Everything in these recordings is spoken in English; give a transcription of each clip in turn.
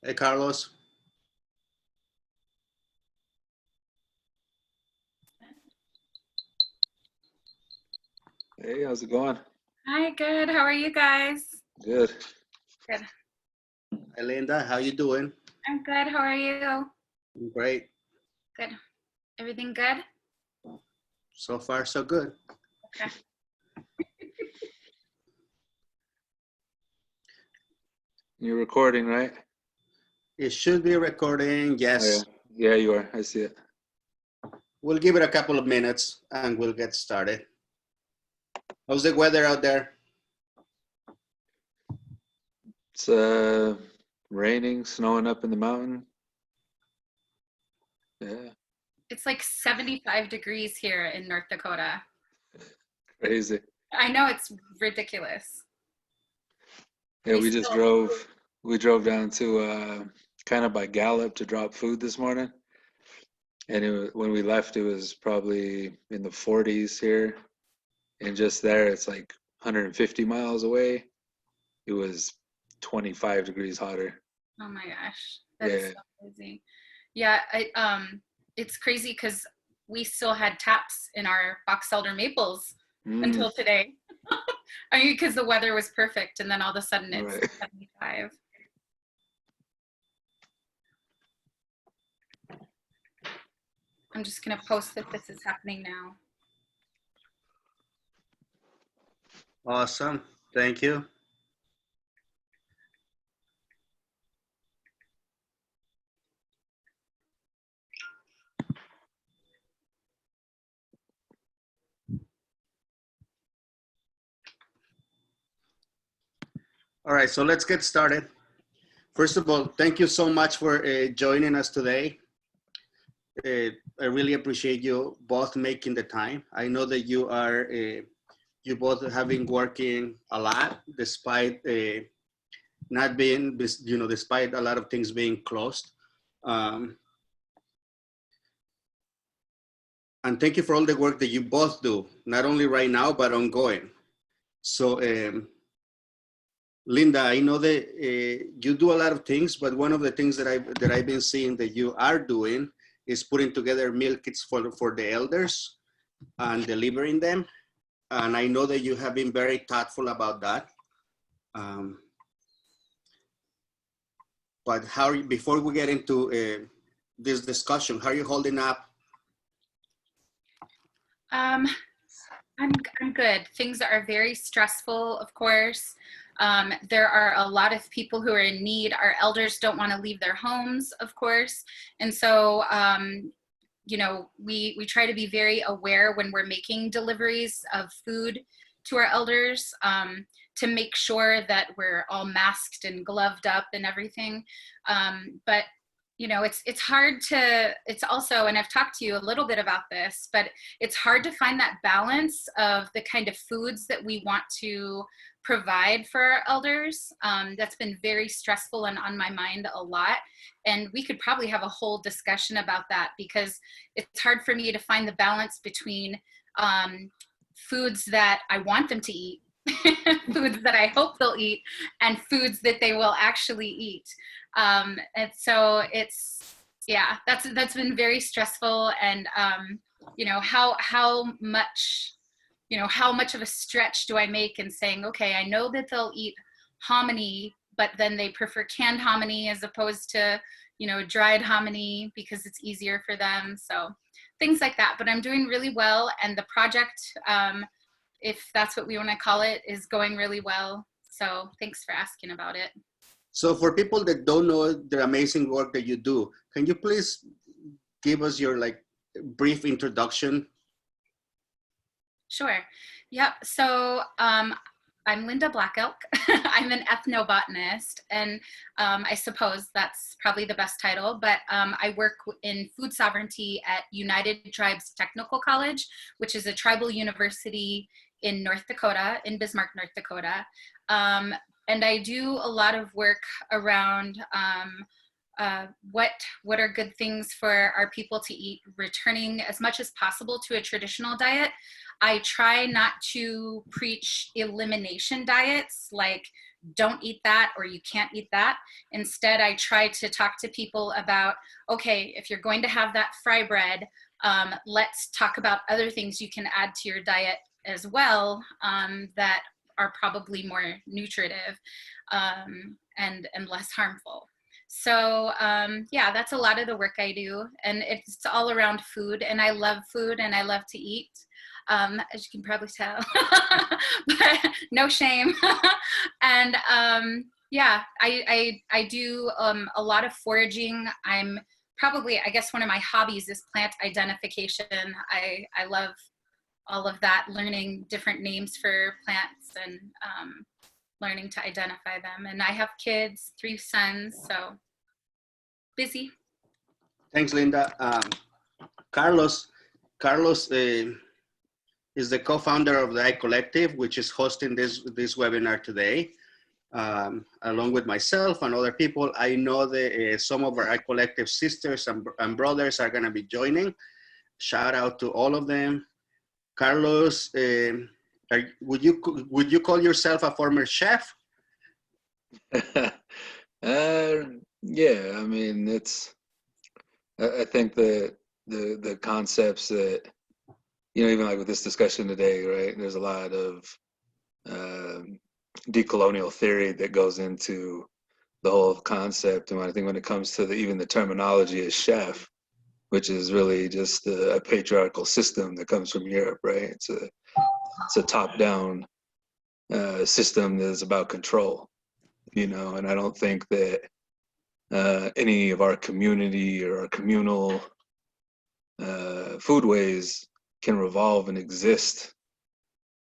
Hey, Carlos. Hey, how's it going? Hi, good. How are you guys? Good. Good. Hey, Linda, how you doing? I'm good. How are you? Great. Good. Everything good? So far, so good. Okay. You're recording, right? It should be recording, Oh, yes. yeah. Yeah, you are. I see it. We'll give it a couple of minutes and we'll get started. How's the weather out there? It's raining, snowing up in the mountain. Yeah, It's like 75 degrees here in North Dakota. crazy. I know, it's ridiculous. Yeah, We we just still, drove down to kind of by Gallup to drop food this morning. And when we left, it was probably in the 40s here. And just there, it's like 150 miles away. It was 25 degrees hotter. oh my gosh, that is Yeah. so crazy. Yeah, it's crazy because we still had taps in our box elder maples Mm, until today. I mean, because the weather was perfect, and then all of a sudden it's right. 75. I'm just gonna post that this is happening now. Awesome. Thank you. All right, so let's get started. First of all, thank you so much for joining us today. I really appreciate you both making the time. I know that you both have been working a lot despite not being, despite a lot of things being closed. Um, and thank you for all the work that you both do, not only right now, but ongoing. So, Linda, I know that you do a lot of things, but one of the things that I've been seeing that you are doing is putting together meal kits for the elders and delivering them. And I know that you have been very thoughtful about that. But before we get into this discussion, how are you holding up? I'm good. Things are very stressful, of course. There are a lot of people who are in need. Our elders don't want to leave their homes, of course, and so you know, we try to be very aware when we're making deliveries of food to our elders, to make sure that we're all masked and gloved up and everything. But you know, it's hard to, it's also, and I've talked to you a little bit about this, but it's hard to find that balance of the kind of foods that we want to provide for our elders. That's been very stressful and on my mind a lot. And we could probably have a whole discussion about that, because it's hard for me to find the balance between foods that I want them to eat, foods that I hope they'll eat, and foods that they will actually eat. And so it's, yeah, that's been very stressful. And you know, how much, you know, how much of a stretch do I make in saying, okay, I know that they'll eat hominy, but then they prefer canned hominy as opposed to, you know, dried hominy because it's easier for them. So things like that. But I'm doing really well, and the project, if that's what we want to call it, is going really well. So thanks for asking about it. So for people that don't know the amazing work that you do, can you please give us your brief introduction? Sure. Yep. So I'm Linda Black Elk. I'm an ethnobotanist, and I suppose that's probably the best title, but I work in food sovereignty at United Tribes Technical College, which is a tribal university in North Dakota, in Bismarck, North Dakota. And I do a lot of work around what are good things for our people to eat, returning as much as possible to a traditional diet. I try not to preach elimination diets like don't eat that or you can't eat that. Instead, I try to talk to people about, okay, if you're going to have that fry bread, let's talk about other things you can add to your diet as well, that are probably more nutritive, and less harmful. So yeah, that's a lot of the work I do, and it's all around food, and I love food and I love to eat, as you can probably tell, but no shame. And yeah, I do a lot of foraging. I'm probably, I guess one of my hobbies is plant identification. I love all of that, learning different names for plants and learning to identify them. And I have kids, 3 sons, so busy. Thanks, Linda. Carlos is the co-founder of the iCollective, which is hosting this webinar today. Along with myself and other people, I know that some of our iCollective sisters and brothers are going to be joining. Shout out to all of them. Carlos, would you call yourself a former chef? Yeah, I mean, I think that the concepts that, even like with this discussion today, right, there's a lot of decolonial theory that goes into the whole concept. And I think when it comes to even the terminology as chef, which is really just a patriarchal system that comes from Europe, right? It's a top-down system that is about control, and I don't think that any of our community or our communal foodways can revolve and exist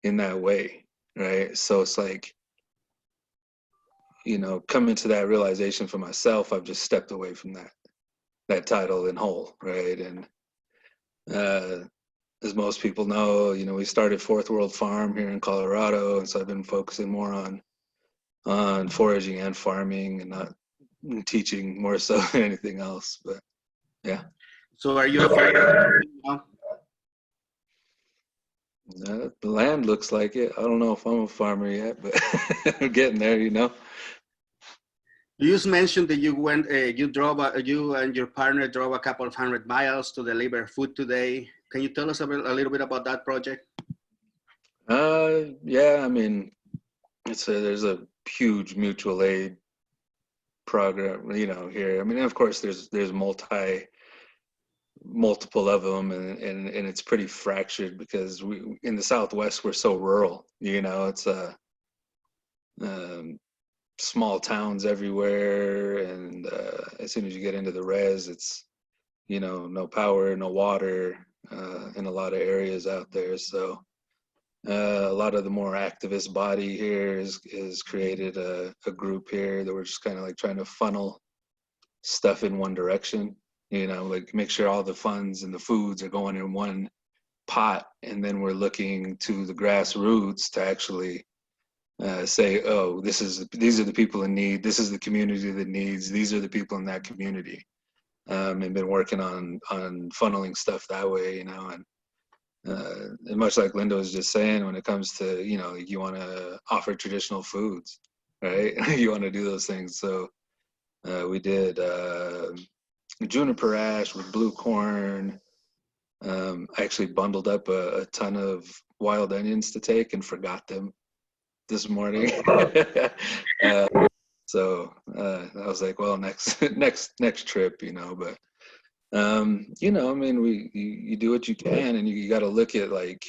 in that way, right? So it's like, coming to that realization for myself, I've just stepped away from that title in whole, right? And as most people know, we started Fourth World Farm here in Colorado, and so I've been focusing more on foraging and farming, and not teaching more so than anything else. But yeah. So are you a farmer? The land looks like it. I don't know if I'm a farmer yet, but I'm getting there, You just mentioned that you went, you and your partner drove a couple of 100 miles to deliver food today. Can you tell us a little bit about that project? Yeah, I mean, there's a huge mutual aid program, here. I mean, of course, there's multiple of them, and it's pretty fractured because we in the Southwest, we're so rural, it's small towns everywhere, and as soon as you get into the res, it's no power, no water in a lot of areas out there. So a lot of the more activist body here has created a group here that we're just kind of like trying to funnel stuff in one direction, like make sure all the funds and the foods are going in one pot, and then we're looking to the grassroots to actually say, oh, these are the people in need, this is the community that needs, these are the people in that community, and been working on funneling stuff that way, and much like Linda was just saying, when it comes to, you want to offer traditional foods, right? You want to do those things. So we did juniper ash with blue corn. I actually bundled up a ton of wild onions to take and forgot them this morning. So I was like, well, next trip, but I mean, you do what you can, and you got to look at like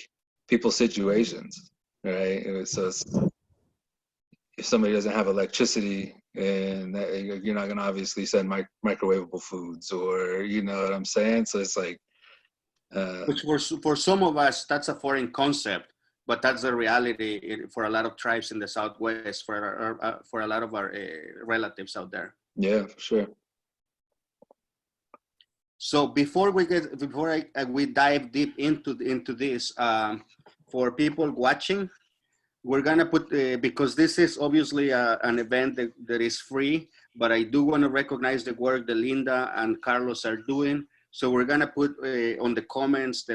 people's situations, right? So if somebody doesn't have electricity, and you're not going to obviously send microwavable foods, or you know what I'm saying? So it's like, which for some of us, that's a foreign concept, but that's the reality for a lot of tribes in the Southwest, for a lot of our relatives out there. Yeah, for sure. So before we dive deep into this, for people watching, we're gonna put, because this is obviously an event that is free, but I do want to recognize the work that Linda and Carlos are doing. So we're gonna put on the comments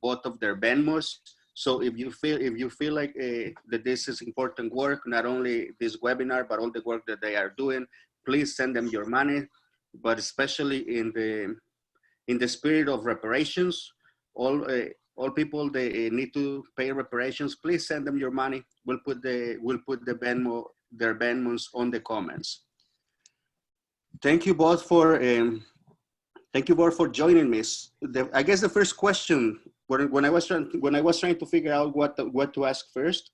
both of their Venmos, So if you feel like that this is important work, not only this webinar, but all the work that they are doing, please send them your money. But especially in the spirit of reparations, all people they need to pay reparations. Please send them your money. We'll put their Venmos on the comments. Thank you both for joining me. I guess the first question when I was trying to figure out what to ask first,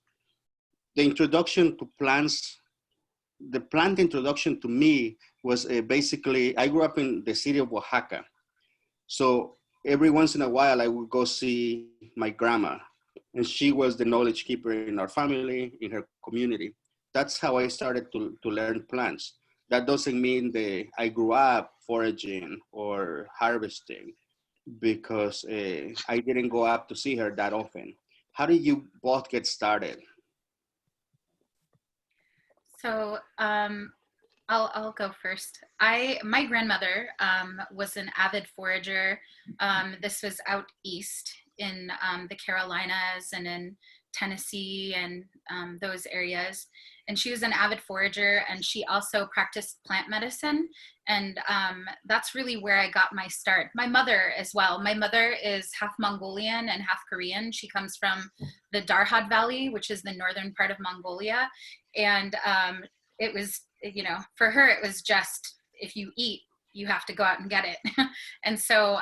the introduction to plants, the plant introduction to me was basically, I grew up in the city of Oaxaca. So every once in a while I would go see my grandma, and she was the knowledge keeper in our family, in her community. That's how I started to learn plants. That doesn't mean that I grew up foraging or harvesting, because I didn't go up to see her that often. How did you both get started? So I'll go first. My grandmother was an avid forager. This was out east in the Carolinas and in Tennessee and those areas. And she was an avid forager, and she also practiced plant medicine. And that's really where I got my start. My mother as well. My mother is half Mongolian and half Korean. She comes from the Darhad Valley, which is the northern part of Mongolia. And it was, for her, it was just, if you eat, you have to go out and get it. And so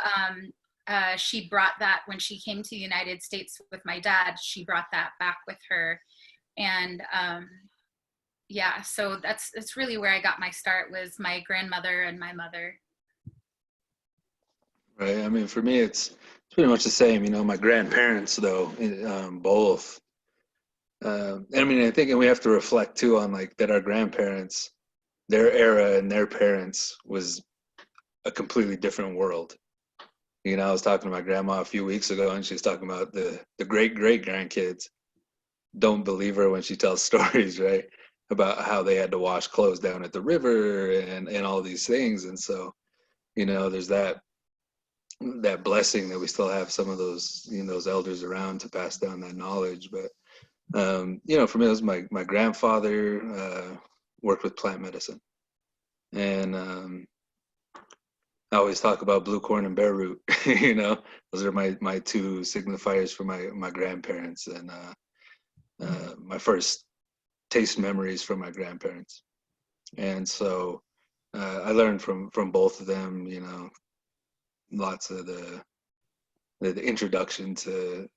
she brought that when she came to the United States with my dad, she brought that back with her. And yeah, so that's really where I got my start, was my grandmother and my mother. Right. I mean, for me, it's pretty much the same. My grandparents, though, both. I mean, I think, and we have to reflect too on that our grandparents, their era and their parents was a completely different world. I was talking to my grandma a few weeks ago, and she's talking about the great grandkids. Don't believe her when she tells stories, right, about how they had to wash clothes down at the river and all these things. And so, there's that blessing that we still have some of those, those elders around to pass down that knowledge. But, for me, it was my grandfather worked with plant medicine. And I always talk about blue corn and bare root. Those are my two signifiers for my grandparents. And my first taste memories from my grandparents. And so I learned from both of them, lots of the introduction to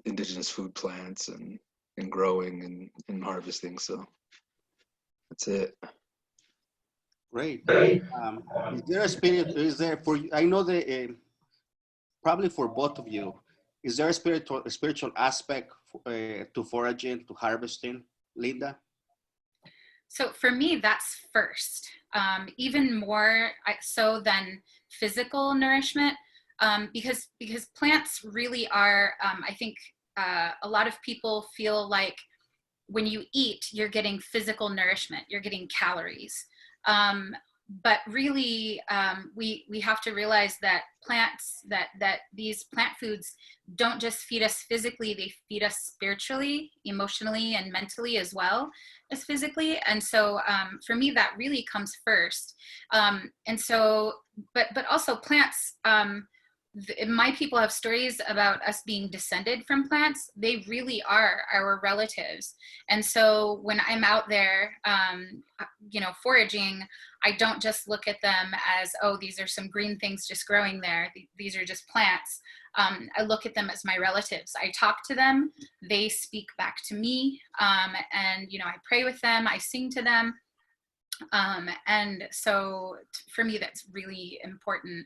indigenous food plants and growing and harvesting. So that's it. Great. Is there a spirit, I know that probably for both of you, is there a spiritual aspect to foraging, to harvesting, Linda? So for me, that's first, even more so than physical nourishment, because plants really are, I think a lot of people feel like when you eat, you're getting physical nourishment, you're getting calories. But really, we have to realize that plants, that these plant foods don't just feed us physically, they feed us spiritually, emotionally, and mentally as well as physically. And so for me, that really comes first. And so, but also plants, my people have stories about us being descended from plants. They really are our relatives. And so when I'm out there, foraging, I don't just look at them as, oh, these are some green things just growing there. These are just plants. I look at them as my relatives. I talk to them, they speak back to me, and I pray with them, I sing to them. And so for me, that's really important.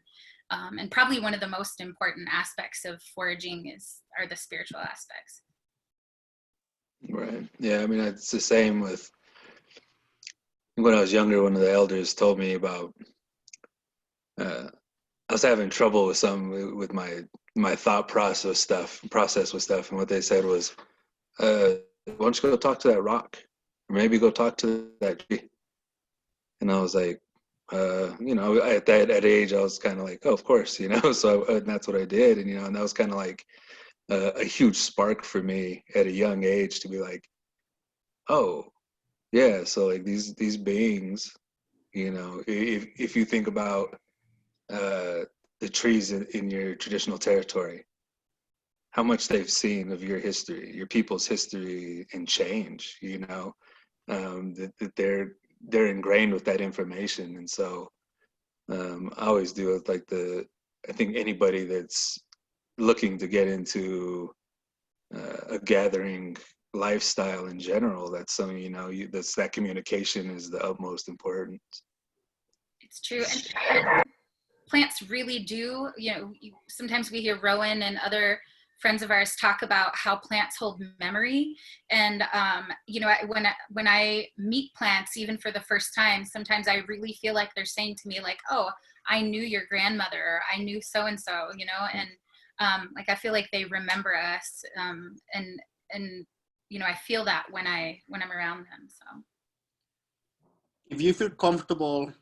And probably one of the most important aspects of foraging are the spiritual aspects. Right. Yeah. I mean, it's the same with when I was younger. One of the elders told me about. I was having trouble with my thought process with stuff, and what they said was, "Why don't you go talk to that rock, or maybe go talk to that tree?" And I was like, at that age, I was kind of like, oh, of course, so and that's what I did. And, and that was kind of like a huge spark for me at a young age to be like, oh, yeah, so like these beings, you know, if you think about the trees in your traditional territory, how much they've seen of your history, your people's history and change, you know, that they're ingrained with that information. And so I always do it like I think anybody that's looking to get into a gathering lifestyle in general, that's something, you know, that's that communication is the utmost important. It's true. And plants really do, you know, sometimes we hear Rowan and other friends of ours talk about how plants hold memory. And, you know, when I meet plants, even for the first time, sometimes I really feel like they're saying to me like, oh, I knew your grandmother, or I knew so-and-so, you know, and like, I feel like they remember us. And, you know, I feel that when I'm around them. So. If you feel comfortable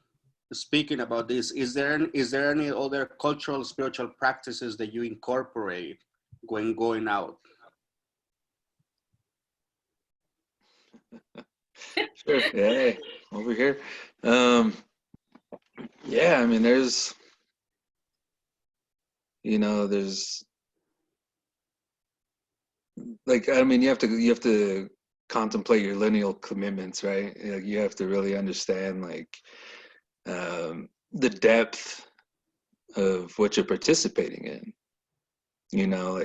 speaking about this, is there any other cultural, spiritual practices that you incorporate when going out? Sure. Yeah, over here. Yeah, I mean, there's, you know, there's like, I mean, you have to contemplate your lineal commitments, right? Like, you have to really understand like the depth of what you're participating in. You know,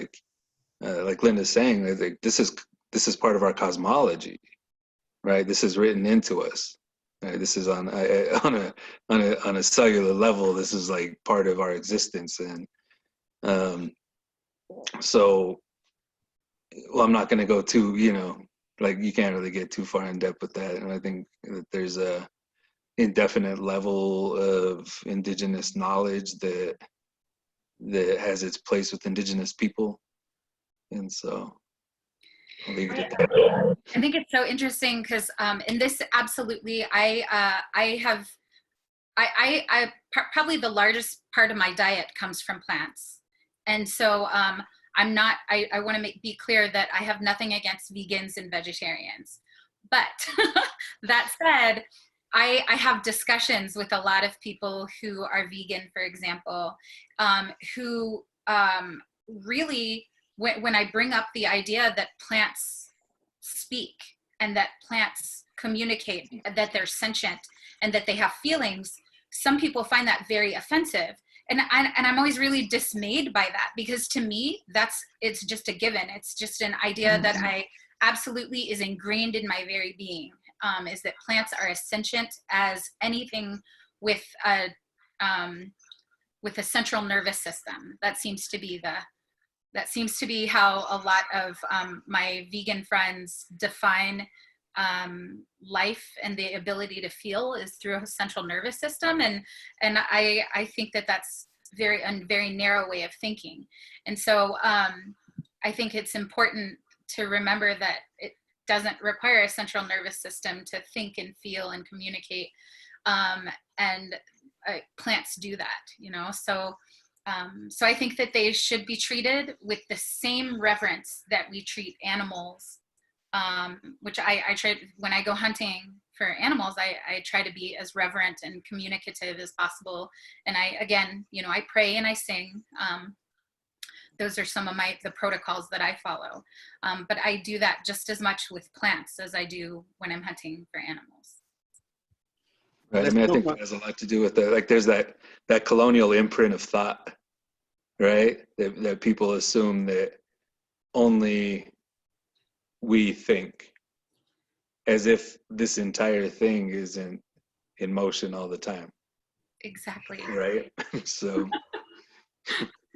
like Linda's saying, like this is part of our cosmology, right? This is written into us. Right? This is on a cellular level. This is like part of our existence, and so, well, I'm not going to go too, you know, like you can't really get too far in depth with that. And I think that there's a indefinite level of indigenous knowledge that has its place with indigenous people, and so I'll leave it at that. I think it's so interesting because in this, absolutely, probably the largest part of my diet comes from plants. And so I'm not, I want to be clear that I have nothing against vegans and vegetarians. But that said, I have discussions with a lot of people who are vegan, for example, who really, when I bring up the idea that plants speak and that plants communicate, that they're sentient and that they have feelings, some people find that very offensive. And I'm always really dismayed by that, because to me, it's just a given. It's just an idea that I absolutely is ingrained in my very being, is that plants are as sentient as anything with a central nervous system. That seems to be how a lot of my vegan friends define life, and the ability to feel is through a central nervous system. And I think that that's a very narrow way of thinking. And so I think it's important to remember that it doesn't require a central nervous system to think and feel and communicate. And plants do that, you know? So I think that they should be treated with the same reverence that we treat animals, which I try, when I go hunting for animals, I try to be as reverent and communicative as possible. And again, you know, I pray and I sing. Those are some of the protocols that I follow. But I do that just as much with plants as I do when I'm hunting for animals. Right. I mean, I think it has a lot to do with that. Like, there's that colonial imprint of thought, right? That people assume that only we think, as if this entire thing isn't in motion all the time. Exactly. Right.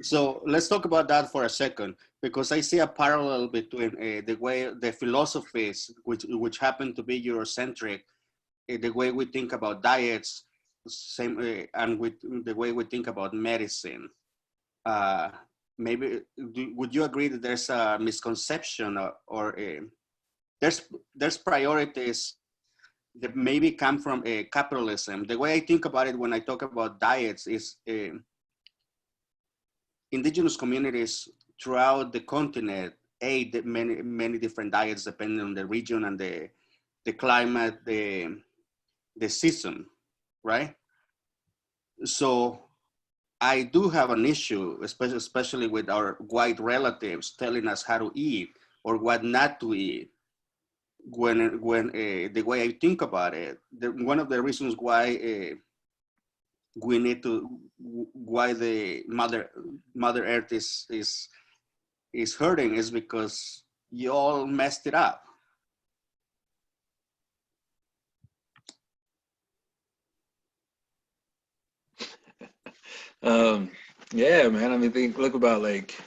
So let's talk about that for a second, because I see a parallel between the way the philosophies, which happen to be Eurocentric, the way we think about diets, same, and with the way we think about medicine. Maybe would you agree that there's a misconception or there's priorities that maybe come from capitalism? The way I think about it when I talk about diets is indigenous communities throughout the continent ate many different diets depending on the region and the climate, the season, right? So I do have an issue, especially with our white relatives telling us how to eat or what not to eat. When the way I think about it, one of the reasons why we need to, why the Mother Earth is hurting is because you all messed it up. Yeah, man. I mean, look about like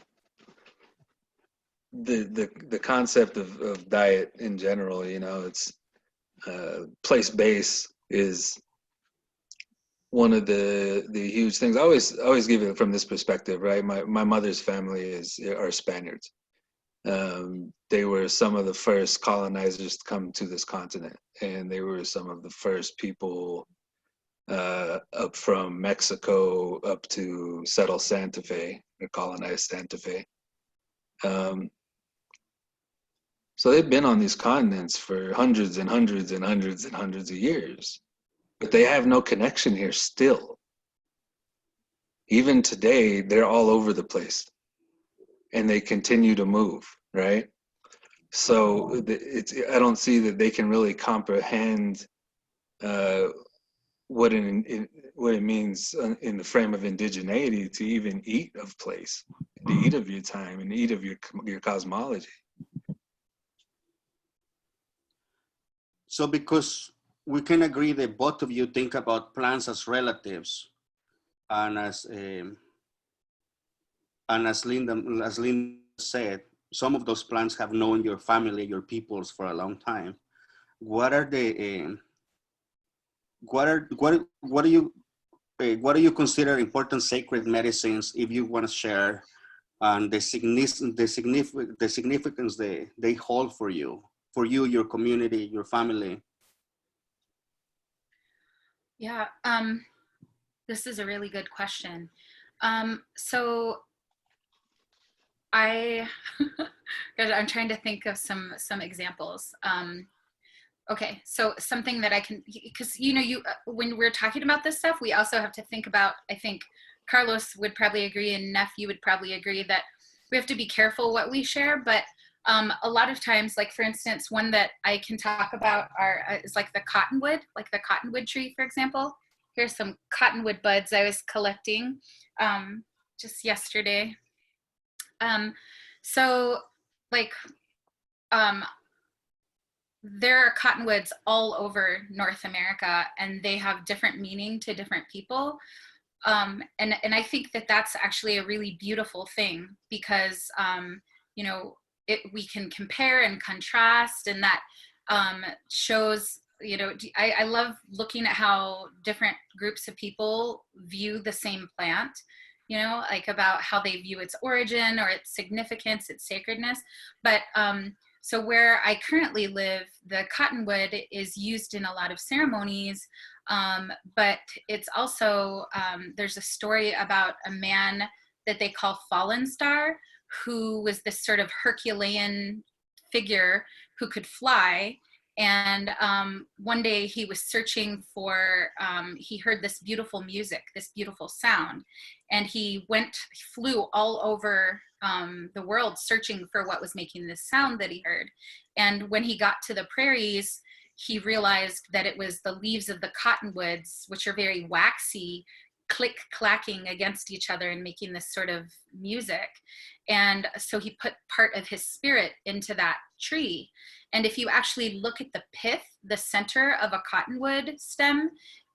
the concept of diet in general. You know, it's place-based is one of the huge things. I always give it from this perspective, right? My mother's family are Spaniards. They were some of the first colonizers to come to this continent, and they were some of the first people up from Mexico up to settle Santa Fe or colonize Santa Fe. So they've been on these continents for hundreds and hundreds and hundreds and hundreds of years, but they have no connection here still. Even today, they're all over the place, and they continue to move, right? So I don't see that they can really comprehend what it means in the frame of indigeneity to even eat of place, to eat of your time, and eat of your cosmology. So because we can agree that both of you think about plants as relatives, and as Linda said, some of those plants have known your family, your peoples for a long time. What are the what do you consider important sacred medicines, if you want to share, and the significance they hold for you, your community, your family? Yeah, this is a really good question. So I'm trying to think of some examples. Okay, so something that I can, because when we're talking about this stuff, we also have to think about, I think Karlos would probably agree, and Nef, you would probably agree, that we have to be careful what we share. But a lot of times, like for instance, one that I can talk about is like the cottonwood tree, for example. Here's some cottonwood buds I was collecting just yesterday. So like, there are cottonwoods all over North America, and they have different meaning to different people. And I think that that's actually a really beautiful thing, because, we can compare and contrast, and that shows, I love looking at how different groups of people view the same plant, like about how they view its origin or its significance, its sacredness. But so where I currently live, the cottonwood is used in a lot of ceremonies, but it's also, there's a story about a man that they call Fallen Star, who was this sort of Herculean figure who could fly. And one day he was searching for, he heard this beautiful music, this beautiful sound, and he flew all over the world searching for what was making this sound that he heard. And when he got to the prairies, he realized that it was the leaves of the cottonwoods, which are very waxy, clacking against each other and making this sort of music. And so he put part of his spirit into that tree. And if you actually look at the pith, the center of a cottonwood stem,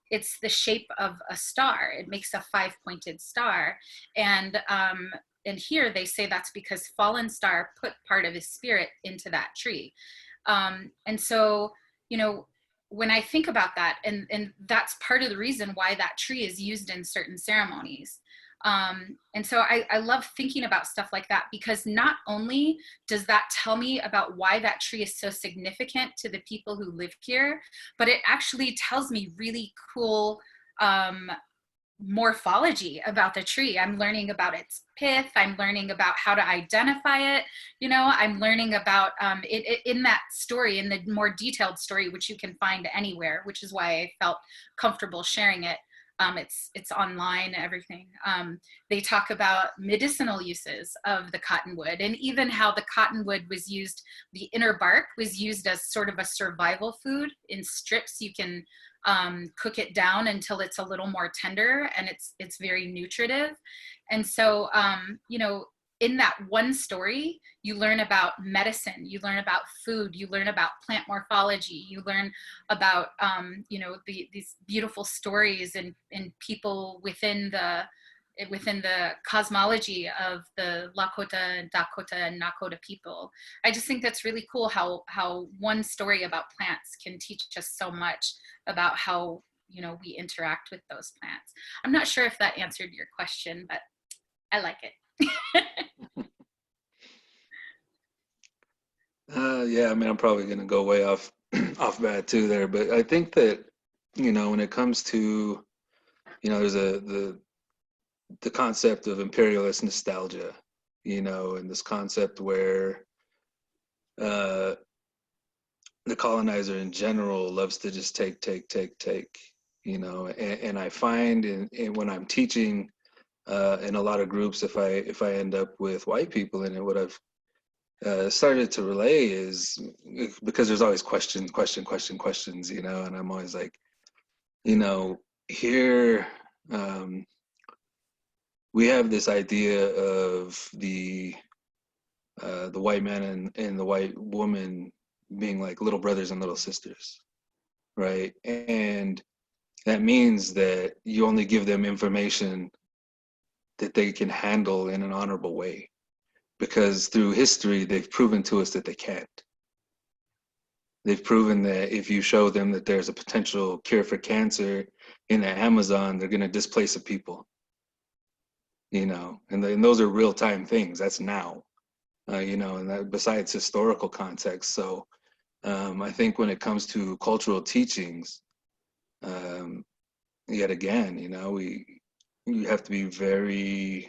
it's the shape of a star. It makes a 5-pointed star. And here they say that's because Fallen Star put part of his spirit into that tree. And so, when I think about that, and that's part of the reason why that tree is used in certain ceremonies. And so I love thinking about stuff like that, because not only does that tell me about why that tree is so significant to the people who live here, but it actually tells me really cool morphology about the tree. I'm learning about its pith. I'm learning about how to identify it. You know, I'm learning about it in that story, in the more detailed story, which you can find anywhere, which is why I felt comfortable sharing it. It's online, everything. They talk about medicinal uses of the cottonwood, and even how the cottonwood was used, the inner bark was used as sort of a survival food in strips. You can cook it down until it's a little more tender, and it's very nutritive. And so, you know, in that one story, you learn about medicine, you learn about food, you learn about plant morphology, you learn about, you know, these beautiful stories and people within the cosmology of the Lakota, Dakota, and Nakota people. I just think that's really cool how one story about plants can teach us so much about how, you know, we interact with those plants. I'm not sure if that answered your question, but I like it. Yeah, I mean, I'm probably going to go way off bad too there, but I think that, you know, when it comes to, you know, there's the concept of imperialist nostalgia, you know, and this concept where the colonizer in general loves to just take, you know, and I find in when I'm teaching in a lot of groups, if I end up with white people in it, what I've started to relay is, because there's always questions, you know, and I'm always like, you know, here we have this idea of the white man and the white woman being like little brothers and little sisters, right? And that means that you only give them information that they can handle in an honorable way, because through history, they've proven to us that they can't. They've proven that if you show them that there's a potential cure for cancer in the Amazon, they're going to displace a people, you know, and those are real-time things. That's now, you know, and that besides historical context. So I think when it comes to cultural teachings, yet again, you know, you have to be very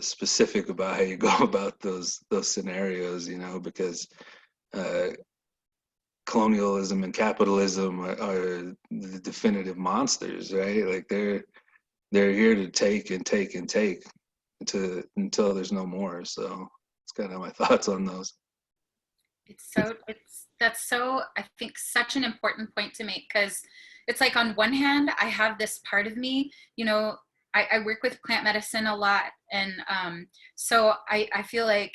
specific about how you go about those scenarios, you know, because colonialism and capitalism are the definitive monsters, right? Like they're here to take until there's no more. So it's kind of my thoughts on those. That's so, I think, such an important point to make, because it's like, on one hand, I have this part of me, you know, I work with plant medicine a lot. And so I feel like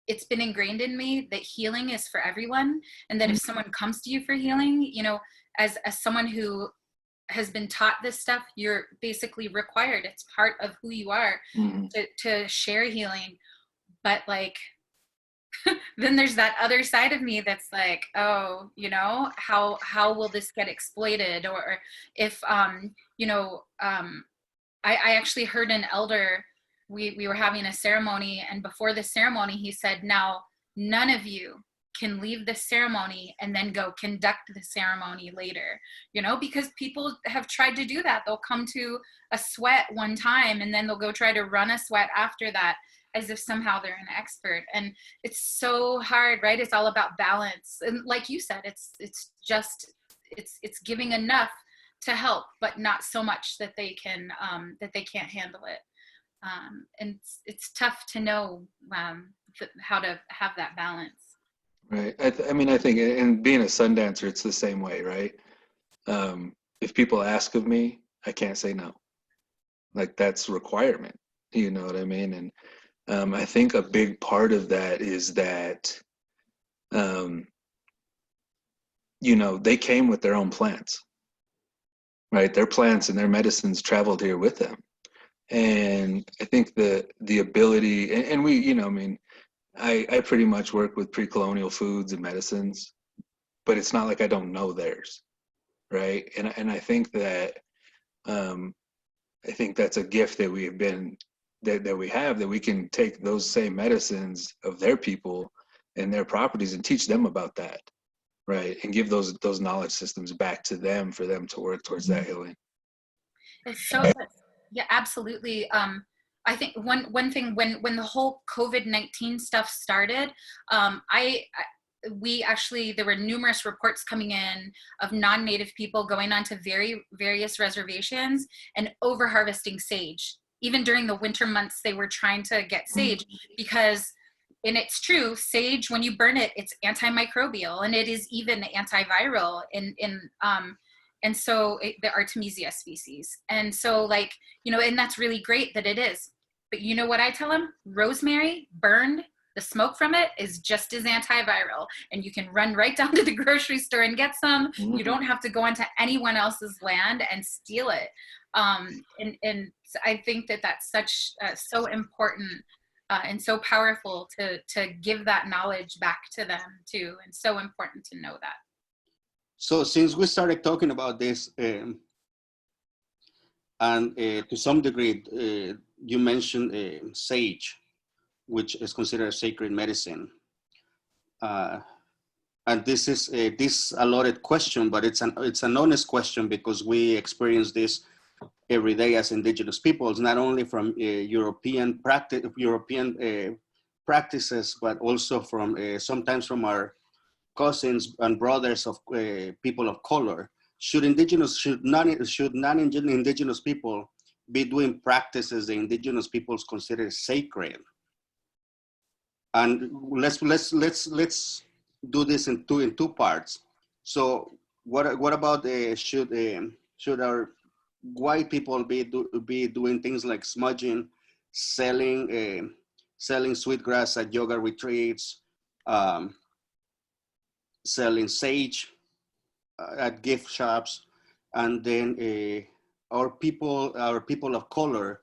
it's been ingrained in me that healing is for everyone. And that if someone comes to you for healing, you know, as someone who has been taught this stuff, you're basically required. It's part of who you are to share healing. But like, then there's that other side of me that's like, oh, you know, how will this get exploited? Or if, you know, I actually heard an elder, we were having a ceremony, and before the ceremony, he said, now, none of you can leave the ceremony and then go conduct the ceremony later, you know, because people have tried to do that. They'll come to a sweat one time and then they'll go try to run a sweat after that, as if somehow they're an expert. And it's so hard, right? It's all about balance. And like you said, it's giving enough to help, but not so much that they can't handle it. And it's tough to know how to have that balance. Right. I mean, I think, and being a sun dancer, it's the same way, right? If people ask of me, I can't say no. Like, that's a requirement. You know what I mean? And I think a big part of that is that, you know, they came with their own plants, right? Their plants and their medicines traveled here with them. And I think the ability, and we, you know, I mean, I pretty much work with pre-colonial foods and medicines, but it's not like I don't know theirs, right? And I think that that's a gift that we have been that we have, that we can take those same medicines of their people and their properties and teach them about that, right? And give those knowledge systems back to them for them to work towards that healing. It's so, yeah, absolutely. I think one thing when the whole COVID-19 stuff started, we actually, there were numerous reports coming in of non-native people going onto various reservations and over harvesting sage. Even during the winter months, they were trying to get sage because, and it's true, sage, when you burn it, it's antimicrobial and it is even antiviral and so the Artemisia species. And so like, you know, and that's really great that it is. But you know what I tell them? Rosemary burned, the smoke from it is just as antiviral, and you can run right down to the grocery store and get some. You don't have to go onto anyone else's land and steal it. And I think that that's such so important and so powerful to give that knowledge back to them too, and so important to know that. So since we started talking about this, and to some degree, you mentioned sage, which is considered a sacred medicine. And this is a loaded question, but it's an honest question because we experience this every day as Indigenous peoples, not only from European practices, but also from sometimes from our cousins and brothers of people of color. Should non-Indigenous people be doing practices the Indigenous peoples consider sacred? And let's do this in two parts. So what about should our white people be doing things like smudging, selling sweetgrass at yoga retreats, selling sage at gift shops, and then our people of color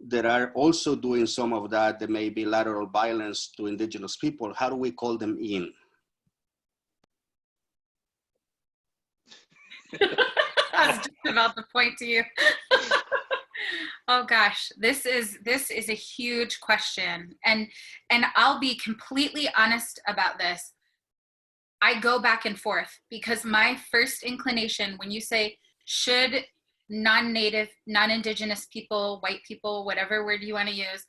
that are also doing some of that, there may be lateral violence to Indigenous people. How do we call them in? I was just about to point to you. Oh gosh, this is a huge question, and I'll be completely honest about this. I go back and forth because my first inclination, when you say should non-native, non-Indigenous people, white people, whatever word you want to use,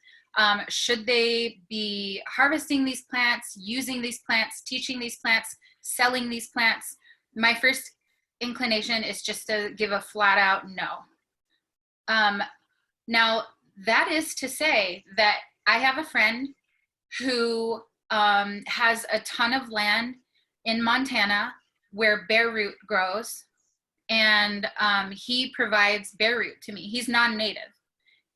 should they be harvesting these plants, using these plants, teaching these plants, selling these plants? My first inclination is just to give a flat out no. Now, that is to say that I have a friend who has a ton of land in Montana where bear root grows, and he provides bear root to me. He's non-native,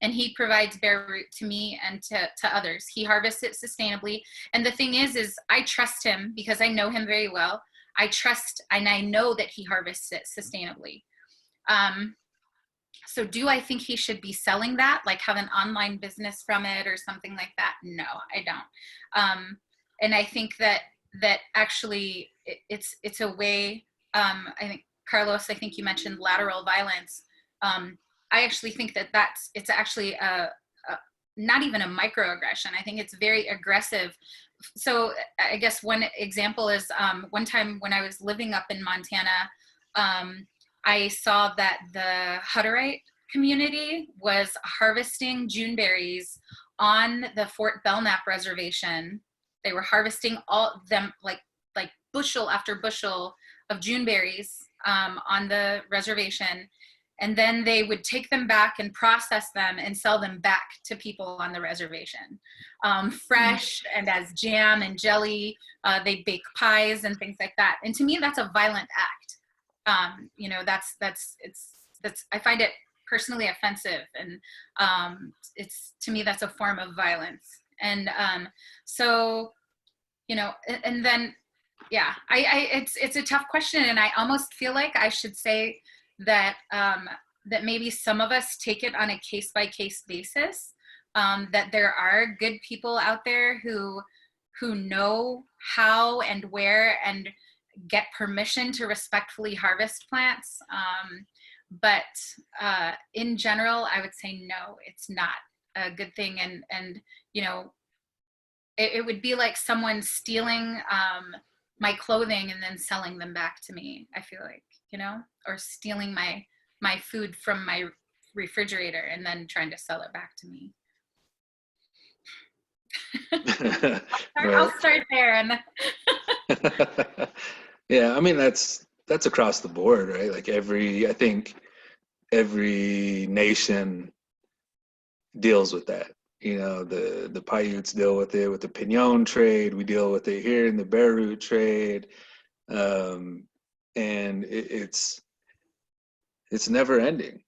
and he provides bear root to me and to others. He harvests it sustainably. And the thing is I trust him because I know him very well. I trust and I know that he harvests it sustainably. So do I think he should be selling that, like have an online business from it or something like that? No, I don't. And I think that actually it's a way, I think, Karlos, I think you mentioned lateral violence. I actually think that it's actually not even a microaggression. I think it's very aggressive. So I guess one example is one time when I was living up in Montana, I saw that the Hutterite community was harvesting June berries on the Fort Belknap reservation. They were harvesting all of them, like bushel after bushel of June berries on the reservation. And then they would take them back and process them and sell them back to people on the reservation. Fresh and as jam and jelly, they bake pies and things like that. And to me, that's a violent act. You know, that's I find it personally offensive, and it's, to me, that's a form of violence. And so, you know, and then, yeah, it's a tough question, and I almost feel like I should say that that maybe some of us take it on a case-by-case basis, that there are good people out there who know how and where and get permission to respectfully harvest plants. But in general, I would say no, it's not a good thing. And you know, it would be like someone stealing my clothing and then selling them back to me, I feel like, you know, or stealing my food from my refrigerator and then trying to sell it back to me. I'll start there. And yeah, I mean, that's across the board, right? Like I think every nation deals with that. You know, the Paiutes deal with it with the Pinon trade. We deal with it here in the bear root trade. And it's never ending.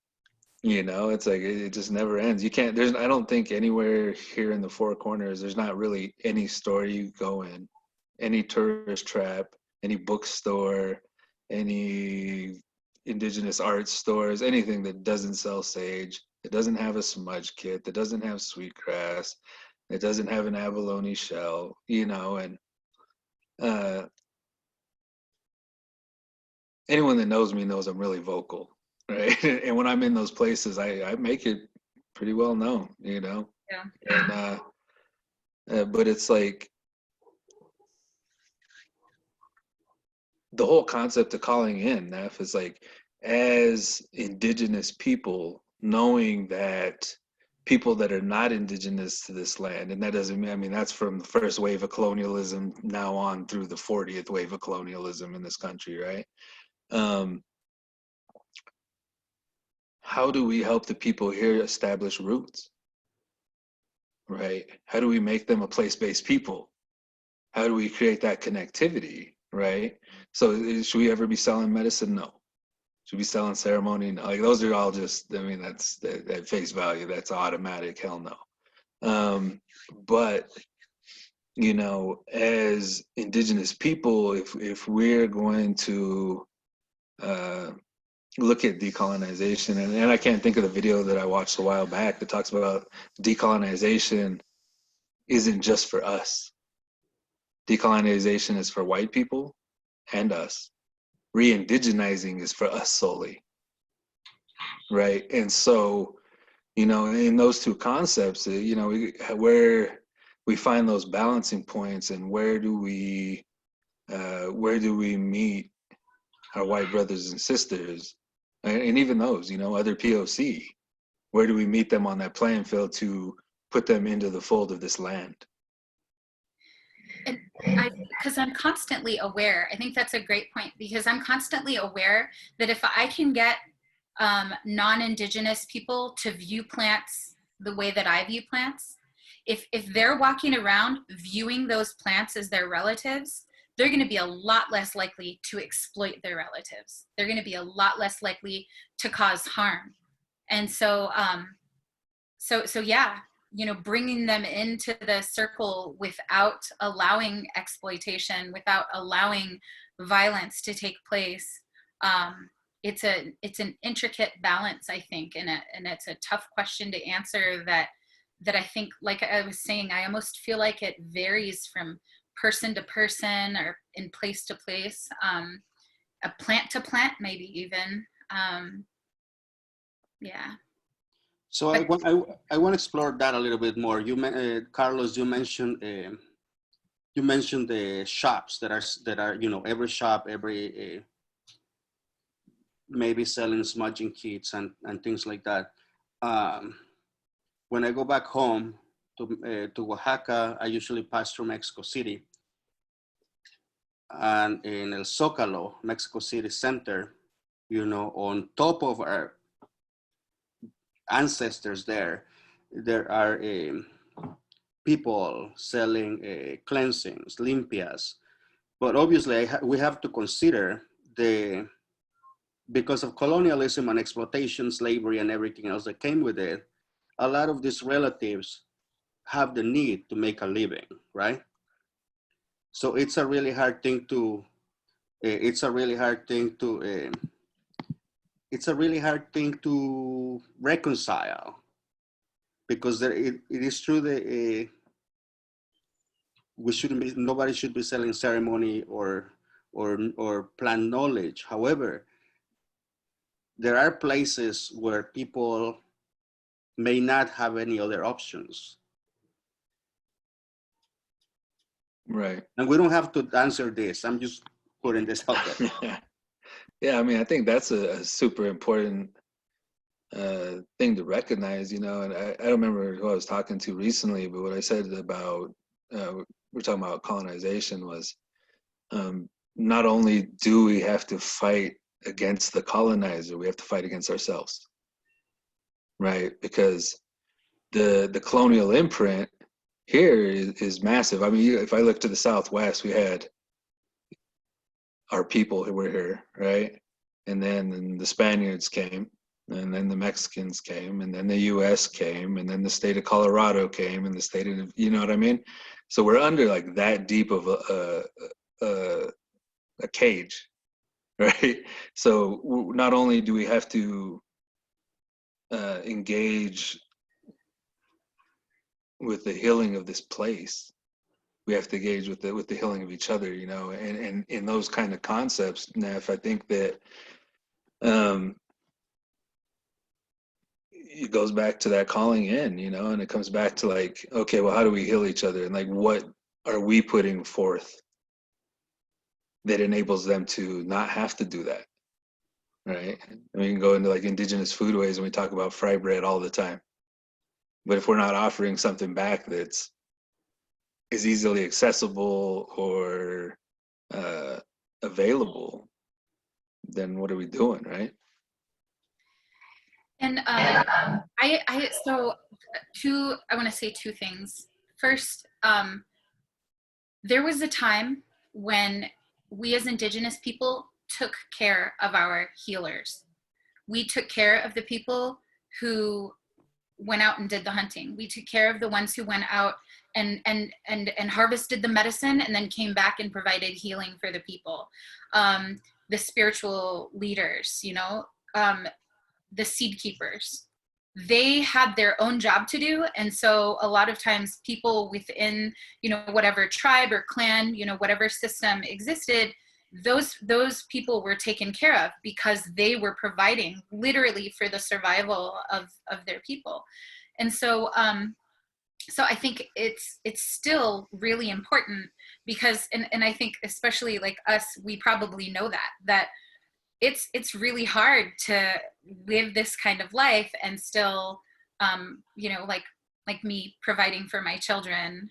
You know, it's like it just never ends. You can't. I don't think anywhere here in the Four Corners there's not really any store you go in, any tourist trap, any bookstore, any indigenous art stores, anything that doesn't sell sage, that doesn't have a smudge kit, that doesn't have sweetgrass, that doesn't have an abalone shell. You know, and anyone that knows me knows I'm really vocal, right? And when I'm in those places, I make it pretty well known, you know? Yeah. And, but it's like the whole concept of calling in, Nef, is like, as indigenous people, knowing that people that are not indigenous to this land, and that doesn't mean, I mean, that's from the first wave of colonialism now on through the 40th wave of colonialism in this country, right? How do we help the people here establish roots, right? How do we make them a place-based people? How do we create that connectivity, right? So should we ever be selling medicine? No. Should we be selling ceremony? No. Like, those are all just, I mean, that's at face value, that's automatic, hell no. But, you know, as indigenous people, if we're going to look at decolonization, and I can't think of the video that I watched a while back that talks about decolonization isn't just for us. Decolonization is for white people and us. Re-indigenizing is for us solely, right? And so, you know, in those two concepts, you know, where we find those balancing points, and where do we meet our white brothers and sisters, and even those, you know, other POC, where do we meet them on that playing field to put them into the fold of this land? And because I'm constantly aware, I think that's a great point, because I'm constantly aware that if I can get non-Indigenous people to view plants the way that I view plants, if they're walking around viewing those plants as their relatives, they're going to be a lot less likely to exploit their relatives. They're going to be a lot less likely to cause harm. And so, so yeah, you know, bringing them into the circle without allowing exploitation, without allowing violence to take place. It's an intricate balance, I think, and it's a tough question to answer that I think, like I was saying, I almost feel like it varies from person to person, or in place to place, a plant to plant, maybe even. Yeah. So I want to explore that a little bit more. Karlos, you mentioned the shops that are, you know, every shop, every maybe selling smudging kits and things like that. When I go back home to Oaxaca, I usually pass through Mexico City, and in El Zócalo, Mexico City Center, you know, on top of our ancestors there are people selling cleansings, limpias. But obviously we have to consider because of colonialism and exploitation, slavery, and everything else that came with it, a lot of these relatives have the need to make a living, right? So it's a really hard thing to, reconcile, because it is true that nobody should be selling ceremony or plant knowledge. However, there are places where people may not have any other options. Right. And we don't have to answer this. I'm just putting this out there. Yeah, I mean, I think that's a super important thing to recognize, you know. And I don't remember who I was talking to recently, but what I said about we're talking about colonization was, not only do we have to fight against the colonizer, we have to fight against ourselves, right? Because the colonial imprint here is massive. I mean, if I look to the Southwest, we had our people who were here, right? And then the Spaniards came, and then the Mexicans came, and then the US came, and then the state of Colorado came, and the state of, you know what I mean? So we're under like that deep of a cage, right? So not only do we have to engage with the healing of this place, we have to engage with the healing of each other, you know. And in those kind of concepts, Neff, I think that it goes back to that calling in, you know, and it comes back to like, okay, well, how do we heal each other? And like, what are we putting forth that enables them to not have to do that, right? And we can go into like indigenous foodways, and we talk about fry bread all the time. But if we're not offering something back that's is easily accessible or available, then what are we doing, right? And so I want to say two things. First, there was a time when we as Indigenous people took care of our healers. We took care of the people who went out and did the hunting. We took care of the ones who went out and harvested the medicine and then came back and provided healing for the people. The spiritual leaders, you know, the seed keepers, they had their own job to do. And so a lot of times people within, you know, whatever tribe or clan, you know, whatever system existed, those people were taken care of because they were providing literally for the survival of their people. And so so I think it's still really important because, and I think especially like us, we probably know that it's really hard to live this kind of life and still, you know, like me providing for my children.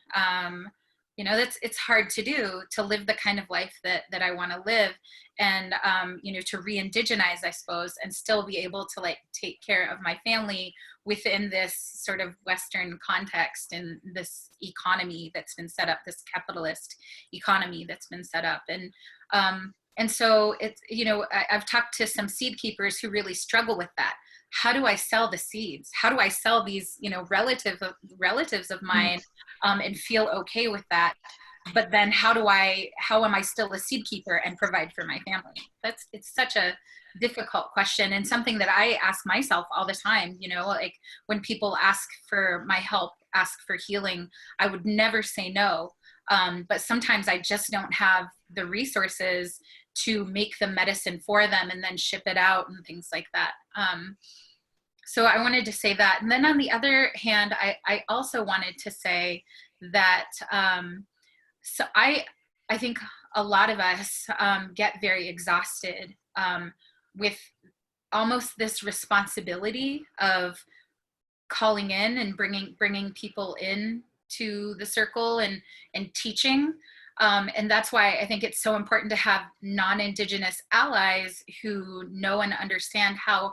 You know, it's hard to do, to live the kind of life that I want to live, and you know, to re-indigenize, I suppose, and still be able to like take care of my family within this sort of Western context and this economy that's been set up, this capitalist economy that's been set up. And so it's, you know, I've talked to some seed keepers who really struggle with that. How do I sell the seeds? How do I sell these, you know, relatives of mine, and feel okay with that? But then how am I still a seed keeper and provide for my family? It's such a difficult question, and something that I ask myself all the time, you know, like when people ask for my help, ask for healing, I would never say no. But sometimes I just don't have the resources to make the medicine for them and then ship it out and things like that. So I wanted to say that. And then on the other hand, I also wanted to say that, so I think a lot of us get very exhausted with almost this responsibility of calling in and bringing people in to the circle and teaching. And that's why I think it's so important to have non-Indigenous allies who know and understand how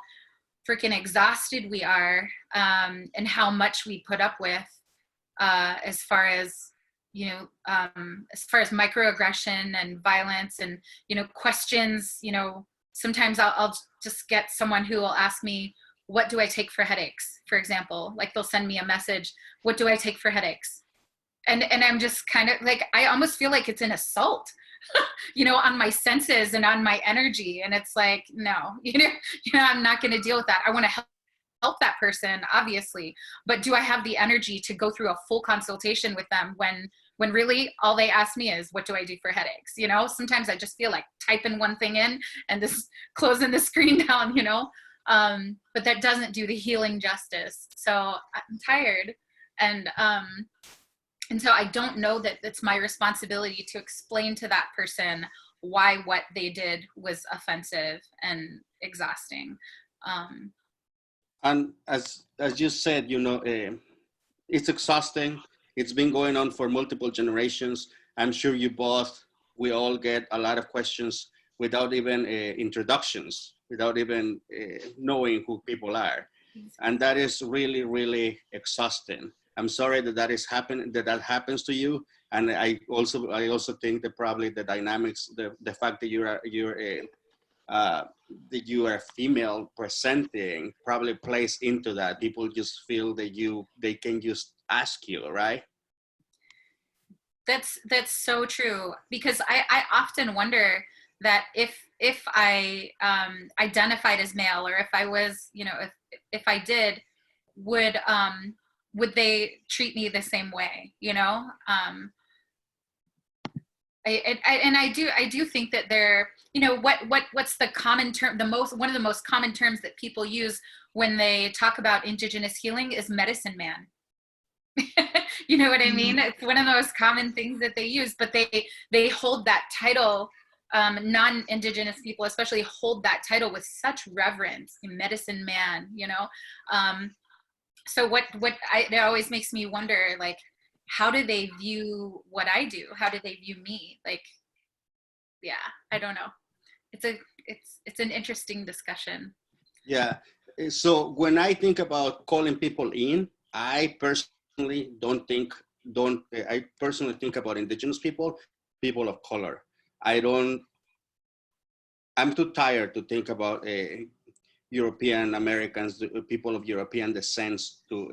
freaking exhausted we are, and how much we put up with, as far as, you know, as far as microaggression and violence and, you know, questions. You know, sometimes I'll just get someone who will ask me, what do I take for headaches, for example? Like they'll send me a message, what do I take for headaches? And I'm just kind of like, I almost feel like it's an assault, you know, on my senses and on my energy. And it's like, no, you know, I'm not going to deal with that. I want to help that person, obviously, but do I have the energy to go through a full consultation with them when really all they ask me is, what do I do for headaches? You know, sometimes I just feel like typing one thing in and this closing the screen down, you know, but that doesn't do the healing justice. So I'm tired. And so I don't know that it's my responsibility to explain to that person why what they did was offensive and exhausting. And as you said, it's exhausting. It's been going on for multiple generations. I'm sure we all get a lot of questions without even introductions, without even knowing who people are. And that is really, really exhausting. I'm sorry that is happening, that happens to you. And I also think that probably the dynamics, the fact that uh, that you are female presenting probably plays into that. People just feel that they can just ask you, right? That's so true, because I often wonder that if I identified as male, or if I was, if I did, would they treat me the same way? I do think that there, what's the common term, one of the most common terms that people use when they talk about Indigenous healing is medicine man. You know what I mean? It's one of the most common things that they use, but they hold that title. Non-Indigenous people especially hold that title with such reverence, medicine man, so it always makes me wonder, like, how do they view what I do? How do they view me? Like, yeah, I don't know. It's an interesting discussion. Yeah. So when I think about calling people in, I personally I personally think about Indigenous people, people of color. I'm too tired to think about European Americans, people of European descent, to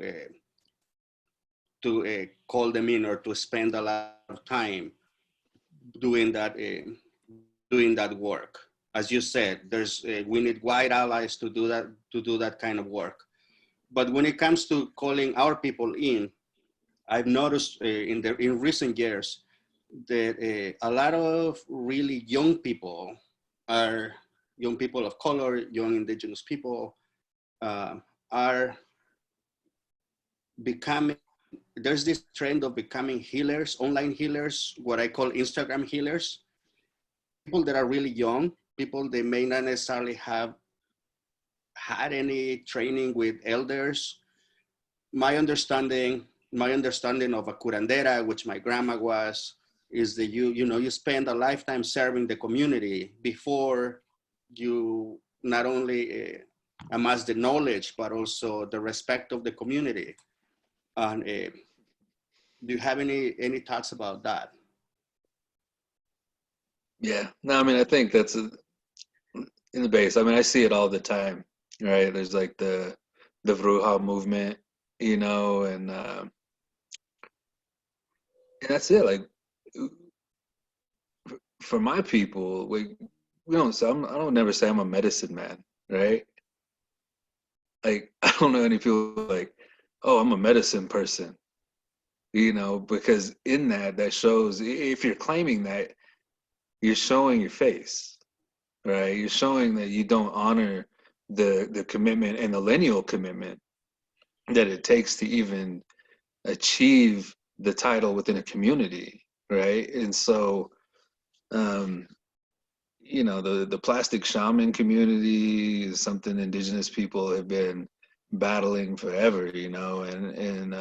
call them in, or to spend a lot of time doing that work. As you said, we need white allies to do that kind of work. But when it comes to calling our people in, I've noticed in recent years that a lot of really young people of color, young Indigenous people, are becoming. There's this trend of becoming healers, online healers, what I call Instagram healers. People that are really young, people they may not necessarily have had any training with elders. My understanding of a curandera, which my grandma was, is that you spend a lifetime serving the community before you not only amass the knowledge, but also the respect of the community. And do you have any thoughts about that? Yeah, no, I mean, I think that's in the base. I mean, I see it all the time, right? There's like the Bruja movement, and that's it. Like, for my people, we don't say, I don't never say I'm a medicine man, right? Like, I don't know any people like, oh, I'm a medicine person, because in that shows, if you're claiming that, you're showing your face, right? You're showing that you don't honor the commitment and the lineal commitment that it takes to even achieve the title within a community, right? And so, the plastic shaman community is something Indigenous people have been battling forever, and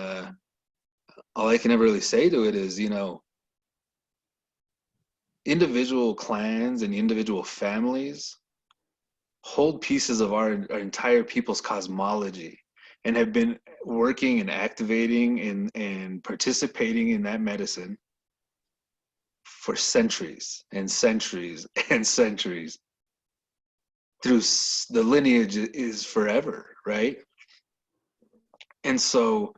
all I can ever really say to it is, individual clans and individual families hold pieces of our entire people's cosmology and have been working and activating and participating in that medicine for centuries and centuries and centuries. Through the lineage is forever, right? And so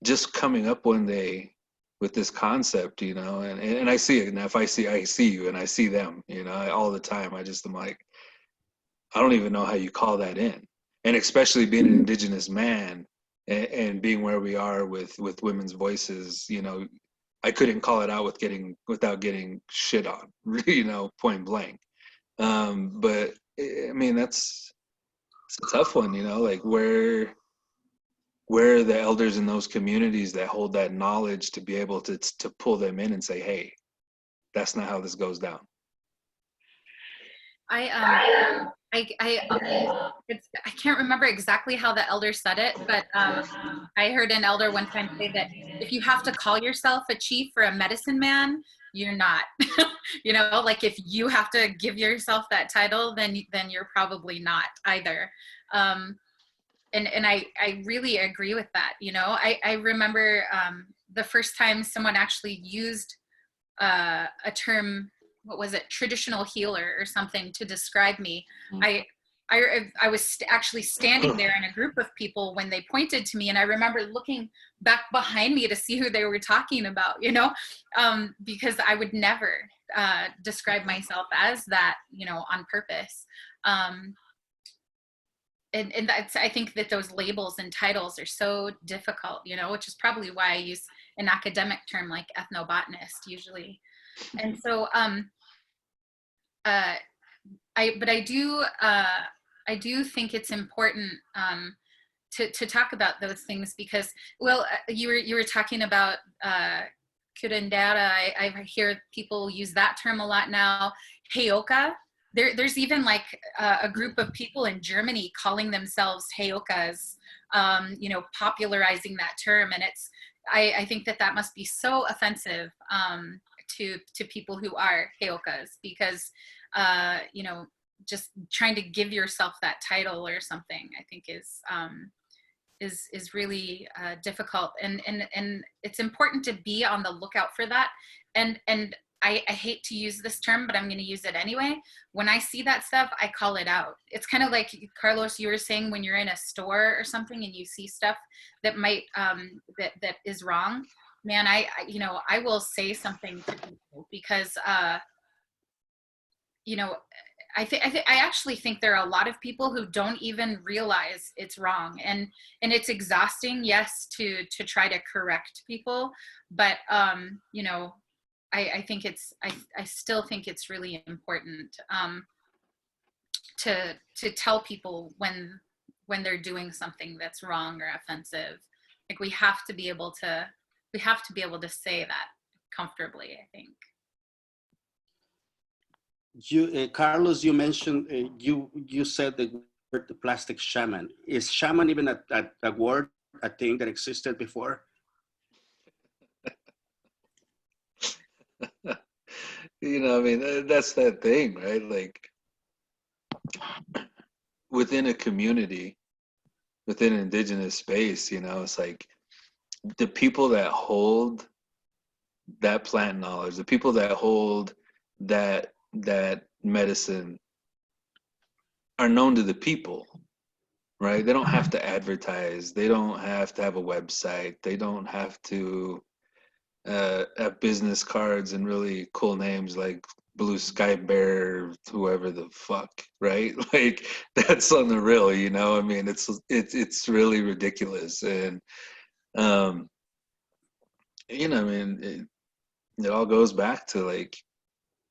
just coming up one day with this concept, and I see it. And if I see you and I see them, all the time, I'm like, I don't even know how you call that in. And especially being an Indigenous man and being where we are with women's voices, I couldn't call it out without getting shit on, point blank. But I mean, it's a tough one, like where are the elders in those communities that hold that knowledge to be able to pull them in and say, hey, that's not how this goes down. I can't remember exactly how the elder said it, but I heard an elder one time say that if you have to call yourself a chief or a medicine man, you're not. You know, like if you have to give yourself that title, then you're probably not either. And I really agree with that. You know, I remember the first time someone actually used a term, what was it, traditional healer or something, to describe me. I was actually standing there in a group of people when they pointed to me, and I remember looking back behind me to see who they were talking about, you know, because I would never describe myself as that, you know, on purpose. And that's, I think that those labels and titles are so difficult, you know, which is probably why I use an academic term like ethnobotanist usually. And so, I do think it's important to talk about those things because, well, you were talking about curandera. I hear people use that term a lot now. Heyoka. There's even like a group of people in Germany calling themselves heyokas, you know, popularizing that term, and it's. I think that must be so offensive to people who are heyokas because, you know, just trying to give yourself that title or something, I think is really difficult, and it's important to be on the lookout for that. And I hate to use this term, but I'm going to use it anyway. When I see that stuff, I call it out. It's kind of like, Karlos, you were saying, when you're in a store or something and you see stuff that might that is wrong. Man, I you know, I will say something to people because you know, I actually think there are a lot of people who don't even realize it's wrong, and it's exhausting, yes, to try to correct people, but you know, I think I still think it's really important to tell people when they're doing something that's wrong or offensive. Like we have to be able to say that comfortably, I think. You, Carlos, you mentioned you said the word plastic shaman. Is shaman even a word, a thing that existed before? You know, I mean, that's that thing, right? Like within a community, within an indigenous space, you know, it's like the people that hold that plant knowledge, the people that hold that medicine are known to the people, right? They don't have to advertise. They don't have to have a website. They don't have to have business cards and really cool names like Blue Sky Bear, whoever the fuck, right? Like that's on the real, you know. I mean, it's really ridiculous, and you know, I mean, it all goes back to like,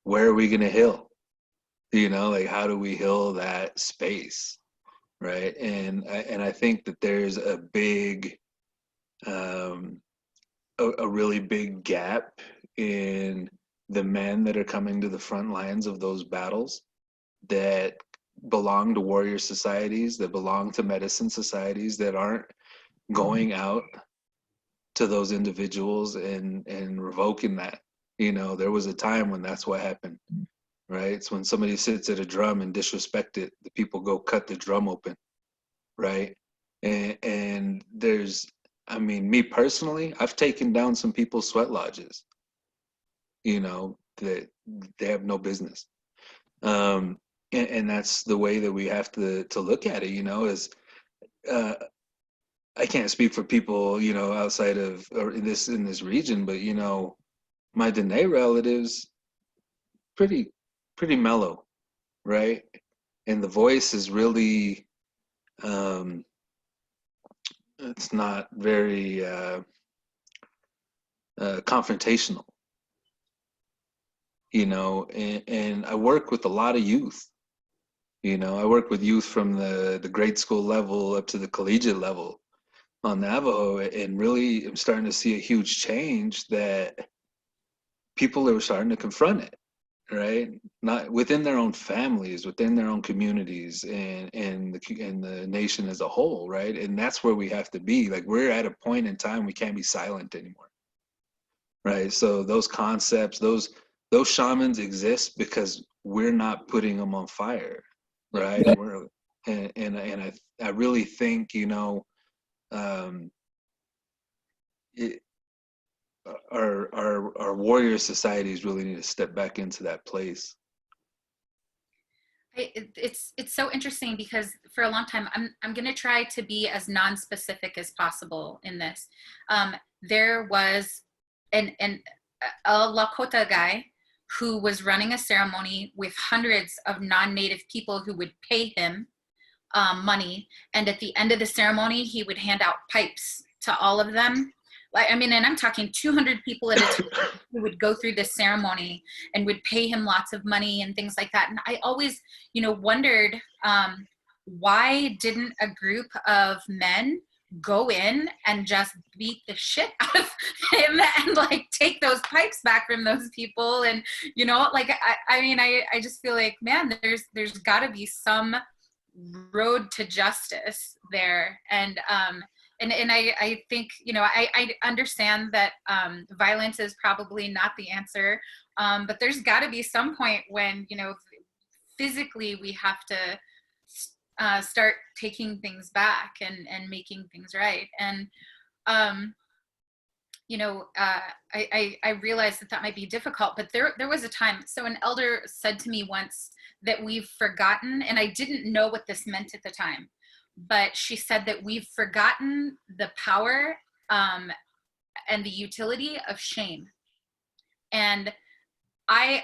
where are we gonna heal? You know, like how do we heal that space, right? And I think that there's a big a really big gap in the men that are coming to the front lines of those battles that belong to warrior societies, that belong to medicine societies, that aren't going out to those individuals and revoking that. You know, there was a time when that's what happened, right? It's when somebody sits at a drum and disrespect it, the people go cut the drum open, right? And there's, I mean, me personally, I've taken down some people's sweat lodges, you know, that they have no business. And that's the way that we have to look at it, you know, is I can't speak for people, you know, outside of or in this region, but you know, my Dene relatives, pretty mellow, right? And the voice is really it's not very confrontational, you know, and I work with a lot of youth. You know, I work with youth from the grade school level up to the collegiate level on Navajo, and really I'm starting to see a huge change that people are starting to confront it, right? Not within their own families, within their own communities, and the nation as a whole, right? And that's where we have to be. Like, we're at a point in time we can't be silent anymore, right? So those concepts, those shamans exist because we're not putting them on fire, right? We're I really think, you know, it, our warrior societies really need to step back into that place. It's so interesting because for a long time I'm going to try to be as non-specific as possible in this. There was a Lakota guy who was running a ceremony with hundreds of non-native people who would pay him money, and at the end of the ceremony he would hand out pipes to all of them. I mean, and I'm talking 200 people at a time who would go through this ceremony and would pay him lots of money and things like that. And I always, you know, wondered why didn't a group of men go in and just beat the shit out of him and like take those pipes back from those people? And, you know, like, I mean, I just feel like, man, there's gotta be some road to justice there. And I think, you know, I understand that violence is probably not the answer, but there's got to be some point when, you know, physically we have to start taking things back and making things right. And, you know, I realized that might be difficult, but there was a time. So an elder said to me once that we've forgotten, and I didn't know what this meant at the time, but she said that we've forgotten the power and the utility of shame. And I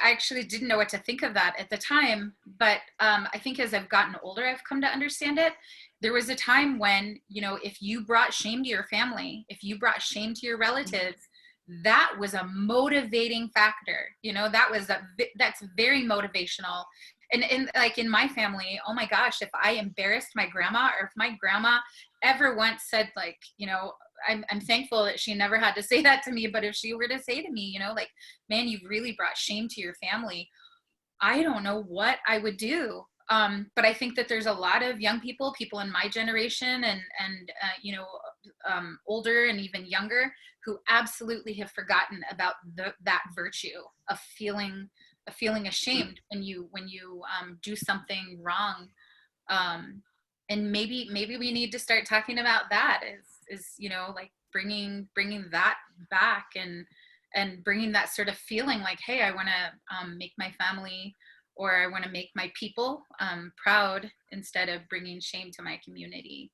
actually didn't know what to think of that at the time, but I think as I've gotten older, I've come to understand it. There was a time when, you know, if you brought shame to your family, if you brought shame to your relatives, that was a motivating factor. You know, that's very motivational. And like in my family, oh my gosh, if I embarrassed my grandma, or if my grandma ever once said, like, you know, I'm thankful that she never had to say that to me, but if she were to say to me, you know, like, man, you've really brought shame to your family, I don't know what I would do. But I think that there's a lot of young people in my generation and you know, older and even younger, who absolutely have forgotten about that virtue of feeling ashamed when you do something wrong. And maybe we need to start talking about that is, you know, like bringing that back and bringing that sort of feeling like, hey, I want to make my family, or I want to make my people proud, instead of bringing shame to my community.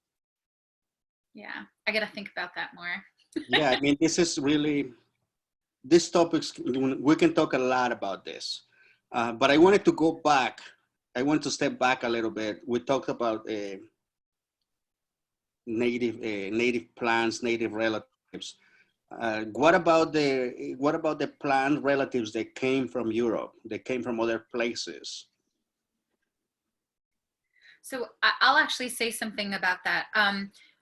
Yeah, I got to think about that more. Yeah, I mean, this topics, we can talk a lot about this, but I wanted to go back. I want to step back a little bit. We talked about native plants, native relatives. What about the plant relatives that came from Europe? They came from other places. So I'll actually say something about that.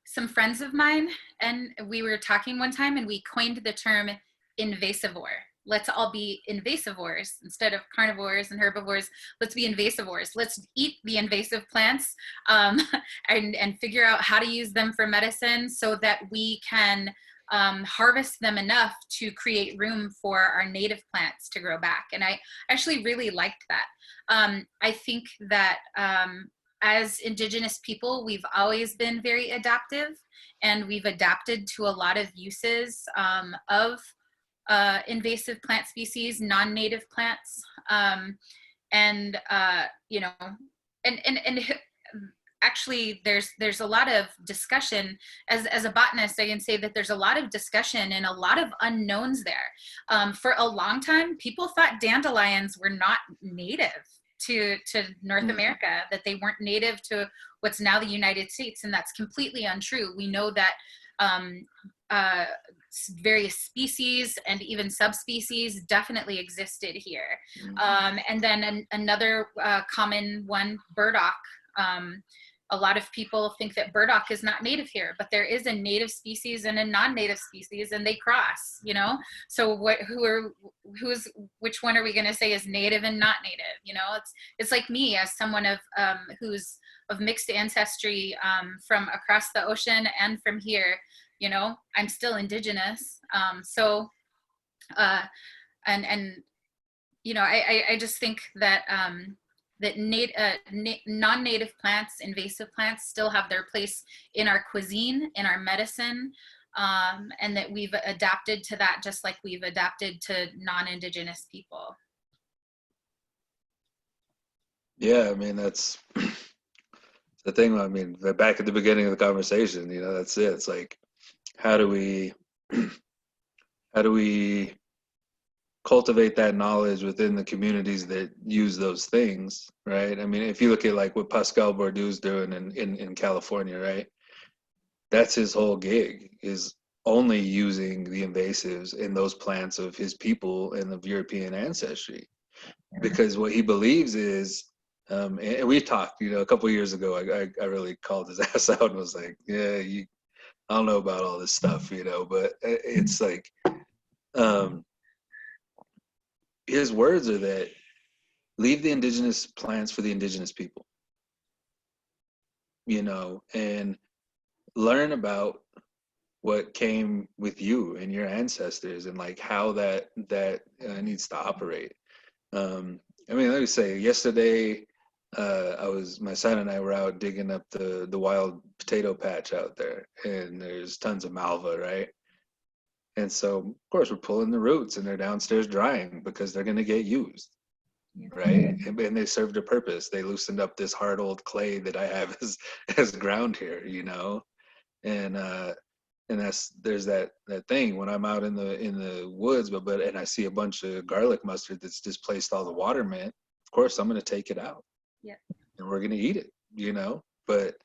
Some friends of mine, and we were talking one time, and we coined the term invasivore. Let's all be invasivores instead of carnivores and herbivores. Let's be invasivores. Let's eat the invasive plants and figure out how to use them for medicine, so that we can harvest them enough to create room for our native plants to grow back. And I actually really liked that. I think that as Indigenous people, we've always been very adaptive, and we've adapted to a lot of uses of invasive plant species, non-native plants, you know, and actually there's a lot of discussion. As a botanist, I can say that there's a lot of discussion and a lot of unknowns there. For a long time, people thought dandelions were not native to North America, that they weren't native to what's now the United States, and that's completely untrue. We know that various species and even subspecies definitely existed here. And then another common one, burdock, A lot of people think that burdock is not native here, but there is a native species and a non-native species, and they cross, you know? So which one are we going to say is native and not native? You know, it's like me as someone who's of mixed ancestry, from across the ocean and from here, you know, I'm still indigenous. And you know, I just think that that non-native plants, invasive plants, still have their place in our cuisine, in our medicine, and that we've adapted to that just like we've adapted to non-indigenous people. Yeah, I mean, that's the thing. I mean, back at the beginning of the conversation, you know, that's it. It's like, how do we cultivate that knowledge within the communities that use those things, right? I mean, if you look at like what Pascal Bourdieu's doing in California, right? That's his whole gig, is only using the invasives in those plants of his people and of European ancestry. Because what he believes is, and we talked, you know, a couple of years ago, I really called his ass out and was like, yeah, I don't know about all this stuff, you know, but it's like, his words are that leave the indigenous plants for the indigenous people, you know, and learn about what came with you and your ancestors and like how that needs to operate. I mean, let me say, yesterday, my son and I were out digging up the wild potato patch out there, and there's tons of malva, right? And so, of course, we're pulling the roots, and they're downstairs drying because they're going to get used, right? And they served a purpose. They loosened up this hard old clay that I have as ground here, you know. And there's that thing when I'm out in the woods, and I see a bunch of garlic mustard that's displaced all the water, man. Of course, I'm going to take it out. Yeah. And we're going to eat it, you know. But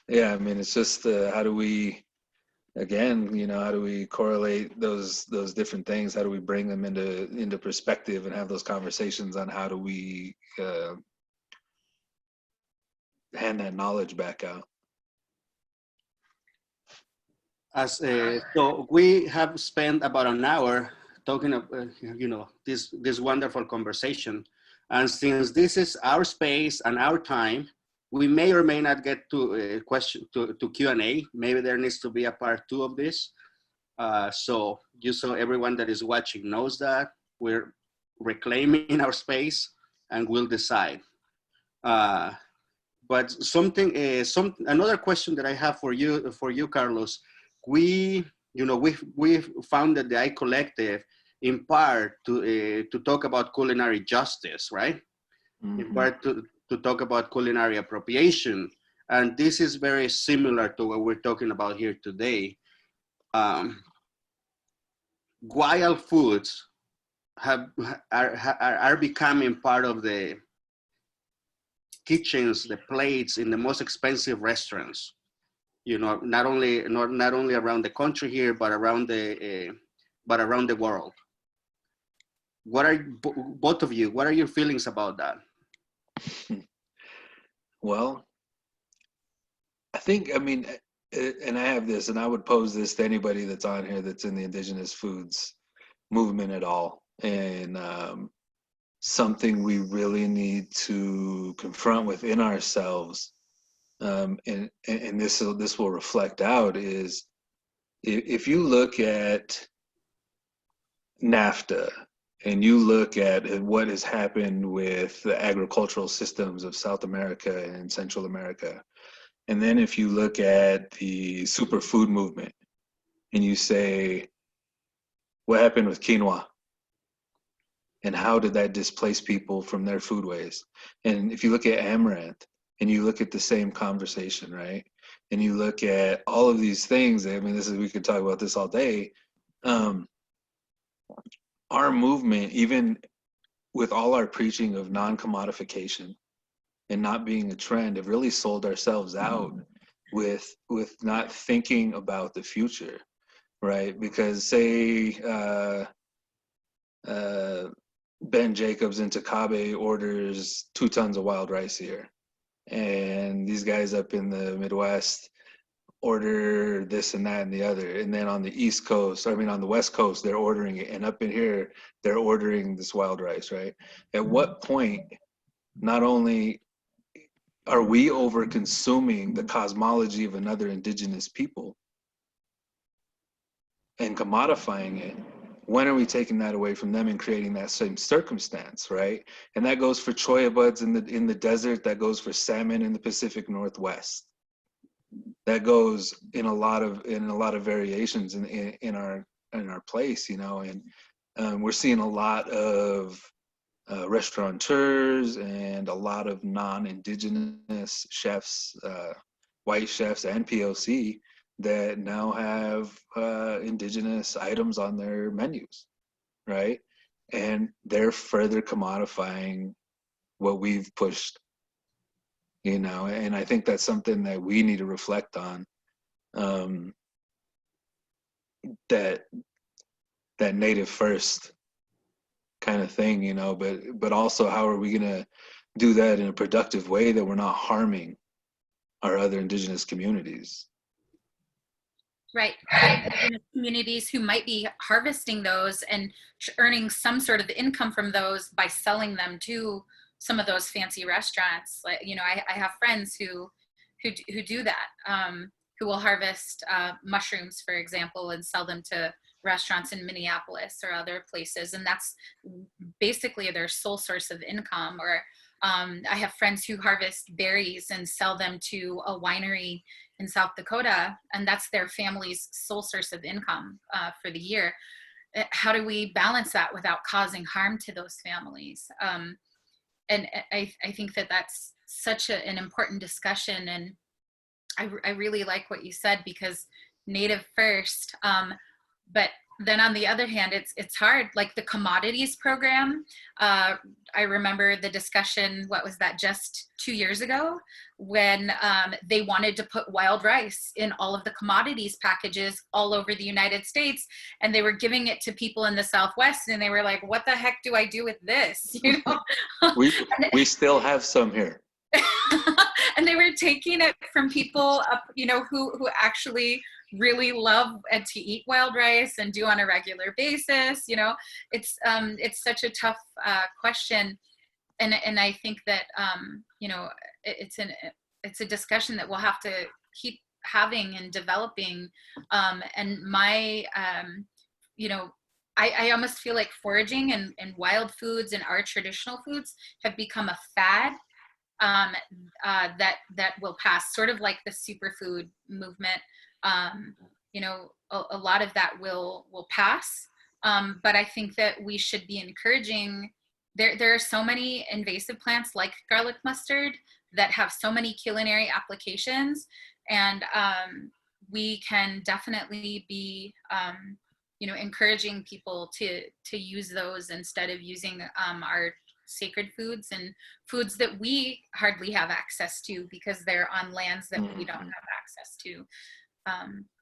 yeah, I mean, it's just how do we? Again, you know, how do we correlate those different things? How do we bring them into perspective and have those conversations on how do we hand that knowledge back out? So we have spent about an hour talking about, you know, this wonderful conversation, and since this is our space and our time, we may or may not get to to Q&A. Maybe there needs to be a part 2 of this. So just so everyone that is watching knows that we're reclaiming our space, and we'll decide. But another question that I have for you, Karlos. We founded the I Collective in part to talk about culinary justice, right? Mm-hmm. In part to talk about culinary appropriation. And this is very similar to what we're talking about here today. Wild foods are becoming part of the kitchens, the plates in the most expensive restaurants. You know, not only around the country here, but around the world. What are both of you? What are your feelings about that? Well, I mean, and I have this, and I would pose this to anybody that's on here that's in the indigenous foods movement at all, and something we really need to confront within ourselves, and this will reflect out, is if you look at NAFTA and you look at what has happened with the agricultural systems of South America and Central America, and then if you look at the superfood movement and you say, what happened with quinoa? And how did that displace people from their foodways? And if you look at amaranth and you look at the same conversation, right? And you look at all of these things, I mean, we could talk about this all day. Our movement, even with all our preaching of non-commodification and not being a trend, have really sold ourselves out with not thinking about the future, right? Because say Ben Jacobs in Takabe orders 2 tons of wild rice here, and these guys up in the Midwest order this and that and the other, and then on the East Coast, I mean on the West Coast, they're ordering it, and up in here they're ordering this wild rice, right? At what point, not only are we over consuming the cosmology of another indigenous people and commodifying it, when are we taking that away from them and creating that same circumstance, right? And that goes for cholla buds in the desert, that goes for salmon in the Pacific Northwest, that goes in a lot of variations in our place, you know. And we're seeing a lot of restaurateurs and a lot of non-indigenous chefs, white chefs and POC, that now have indigenous items on their menus, right? And they're further commodifying what we've pushed, you know. And I think that's something that we need to reflect on, that native first kind of thing, you know, but also how are we going to do that in a productive way that we're not harming our other indigenous communities? Right. Indigenous communities who might be harvesting those and earning some sort of income from those by selling them to some of those fancy restaurants. Like, you know, I have friends who do that, who will harvest mushrooms, for example, and sell them to restaurants in Minneapolis or other places. And that's basically their sole source of income. Or I have friends who harvest berries and sell them to a winery in South Dakota, and that's their family's sole source of income for the year. How do we balance that without causing harm to those families? And I think that that's such an important discussion. And I really like what you said, because native first, but then on the other hand, it's hard. Like the commodities program, I remember the discussion, what was that, just 2 years ago, when they wanted to put wild rice in all of the commodities packages all over the United States, and they were giving it to people in the Southwest, and they were like, what the heck do I do with this? You know? we still have some here. And they were taking it from people, you know, who actually really love to eat wild rice and do on a regular basis. You know, it's such a tough question, and I think that you know, it's a discussion that we'll have to keep having and developing. And my you know, I almost feel like foraging and wild foods and our traditional foods have become a fad. That will pass, sort of like the superfood movement. You know, a lot of that will pass. But I think that we should be encouraging, there are so many invasive plants like garlic mustard that have so many culinary applications. And we can definitely be, you know, encouraging people to use those instead of using our sacred foods and foods that we hardly have access to because they're on lands that we don't have access to.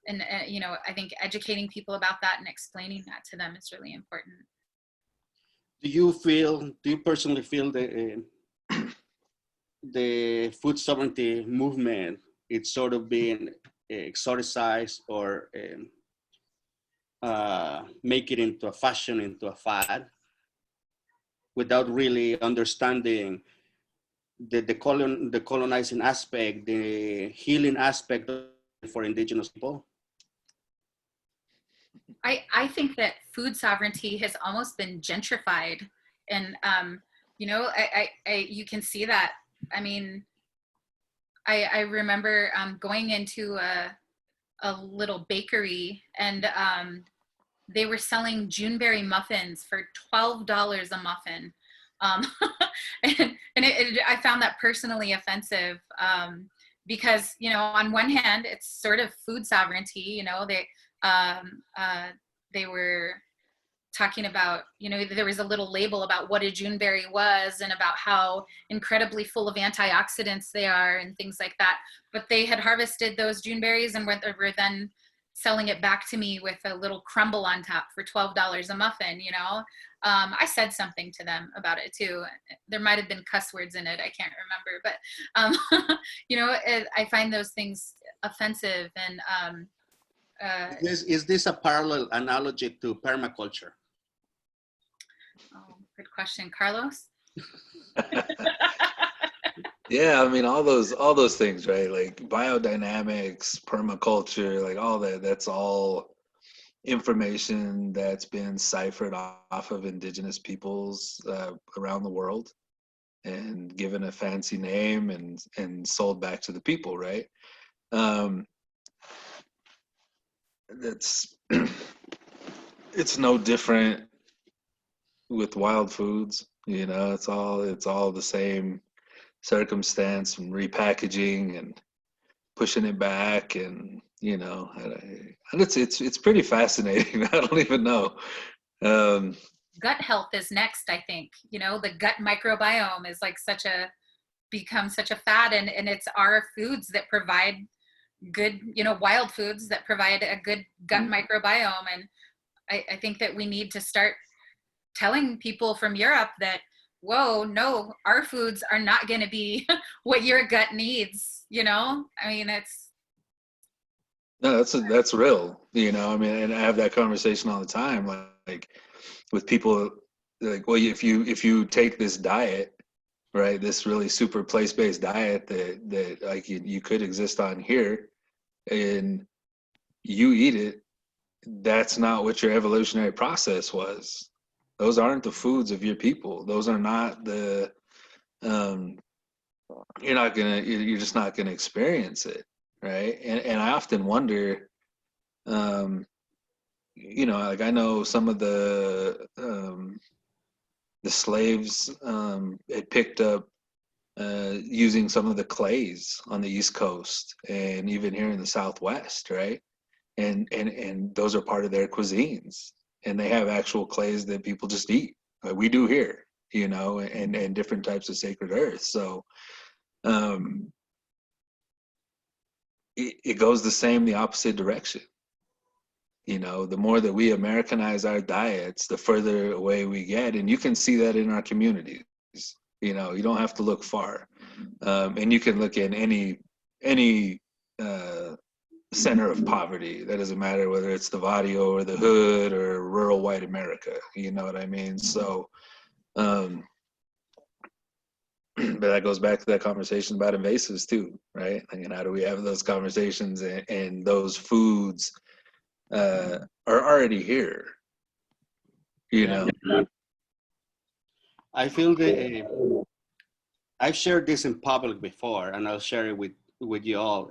And you know, I think educating people about that and explaining that to them is really important. Do you personally feel the food sovereignty movement, it's sort of being exoticized or make it into a fashion, into a fad, without really understanding the colonizing aspect, the healing aspect for indigenous people? I think that food sovereignty has almost been gentrified, and you know, you can see that. I mean, I remember going into a little bakery, and they were selling Juneberry muffins for $12 a muffin. And I found that personally offensive, because, you know, on one hand, it's sort of food sovereignty. You know, they were talking about, you know, there was a little label about what a Juneberry was and about how incredibly full of antioxidants they are and things like that. But they had harvested those Juneberries and were then selling it back to me with a little crumble on top for $12 a muffin, you know. I said something to them about it too. There might have been cuss words in it, I can't remember, but you know, I find those things offensive. And is this a parallel analogy to permaculture? oh, good question, Karlos. Yeah, I mean all those things, right? Like biodynamics, permaculture, like all that. That's all information that's been ciphered off of indigenous peoples around the world and given a fancy name and sold back to the people, right? That's it's no different with wild foods, you know. It's all the same circumstance and repackaging and pushing it back, and you know, and it's pretty fascinating. I don't even know. Gut health is next, I think. You know, the gut microbiome is like become such a fad, and it's our foods that provide good, you know, wild foods that provide a good gut microbiome. And I think that we need to start telling people from Europe that, whoa, no, our foods are not going to be what your gut needs, you know? I mean, No, that's real, you know. I mean, and I have that conversation all the time, like with people, like, well, if you take this diet, right, this really super place-based diet that like you could exist on here, and you eat it, that's not what your evolutionary process was. Those aren't the foods of your people. Those are not the you're just not gonna experience it, right? And I often wonder, you know, like I know some of the slaves had picked up using some of the clays on the East Coast and even here in the Southwest, right? And those are part of their cuisines, and they have actual clays that people just eat, like we do here, you know, and different types of sacred earth. So it goes the opposite direction. You know, the more that we Americanize our diets, the further away we get, and you can see that in our communities. You know, you don't have to look far, and you can look in any center of poverty. That doesn't matter whether it's the barrio or the hood or rural white America. You know what I mean? So, but that goes back to that conversation about invasives too, right? And how do we have those conversations, and those foods are already here, you know? I feel I've shared this in public before, and I'll share it with you all.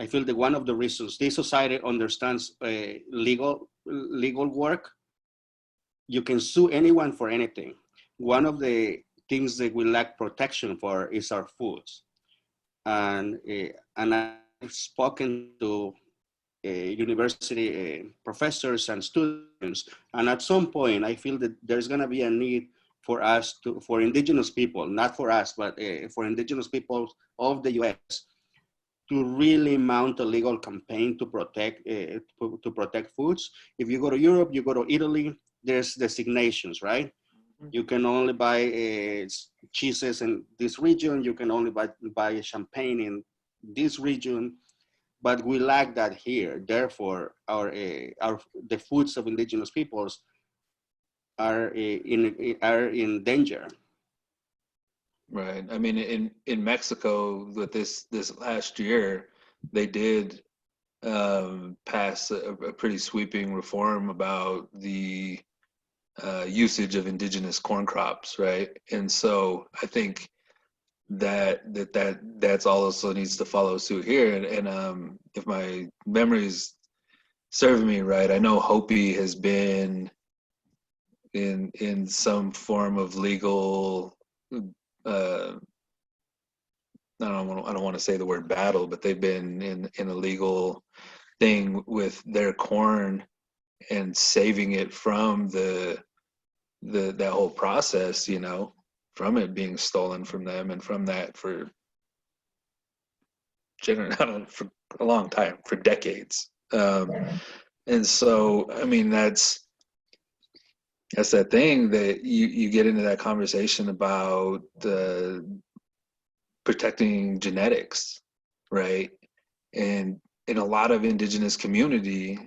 I feel that one of the reasons this society understands legal work, you can sue anyone for anything. One of the things that we lack protection for is our foods, and I've spoken to university professors and students, and at some point, I feel that there's going to be a need for us for indigenous people, not for us, but for indigenous people of the U.S. to really mount a legal campaign to protect foods. If you go to Europe, you go to Italy, there's designations, right? You can only buy cheeses in this region. You can only buy champagne in this region, but we lack that here. Therefore, the foods of indigenous peoples are in danger. Right. I mean, in Mexico, with this last year, they did pass a pretty sweeping reform about the usage of indigenous corn crops, right? And so I think that's also needs to follow suit here. And if my memory's serving me right, I know Hopi has been in some form of legal. I don't want to say the word battle, but they've been in a legal thing with their corn and saving it from that whole process, you know, from it being stolen from them, and from that for a long time, for decades, And so, I mean, that's that thing that you get into that conversation about protecting genetics, right? And in a lot of indigenous community,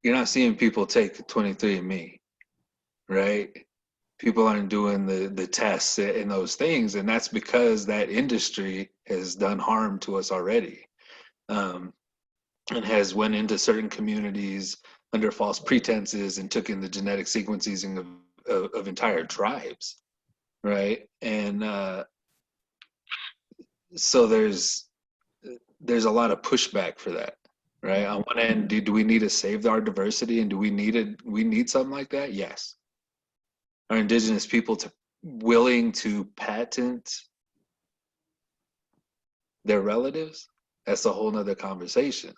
you're not seeing people take 23andMe, right? People aren't doing the tests and those things, and that's because that industry has done harm to us already, and has went into certain communities under false pretenses and took in the genetic sequencing of entire tribes, right? And so there's a lot of pushback for that, right? On one end, do we need to save our diversity, and do we need something like that? Yes. Are indigenous people willing to patent their relatives? That's a whole nother conversation.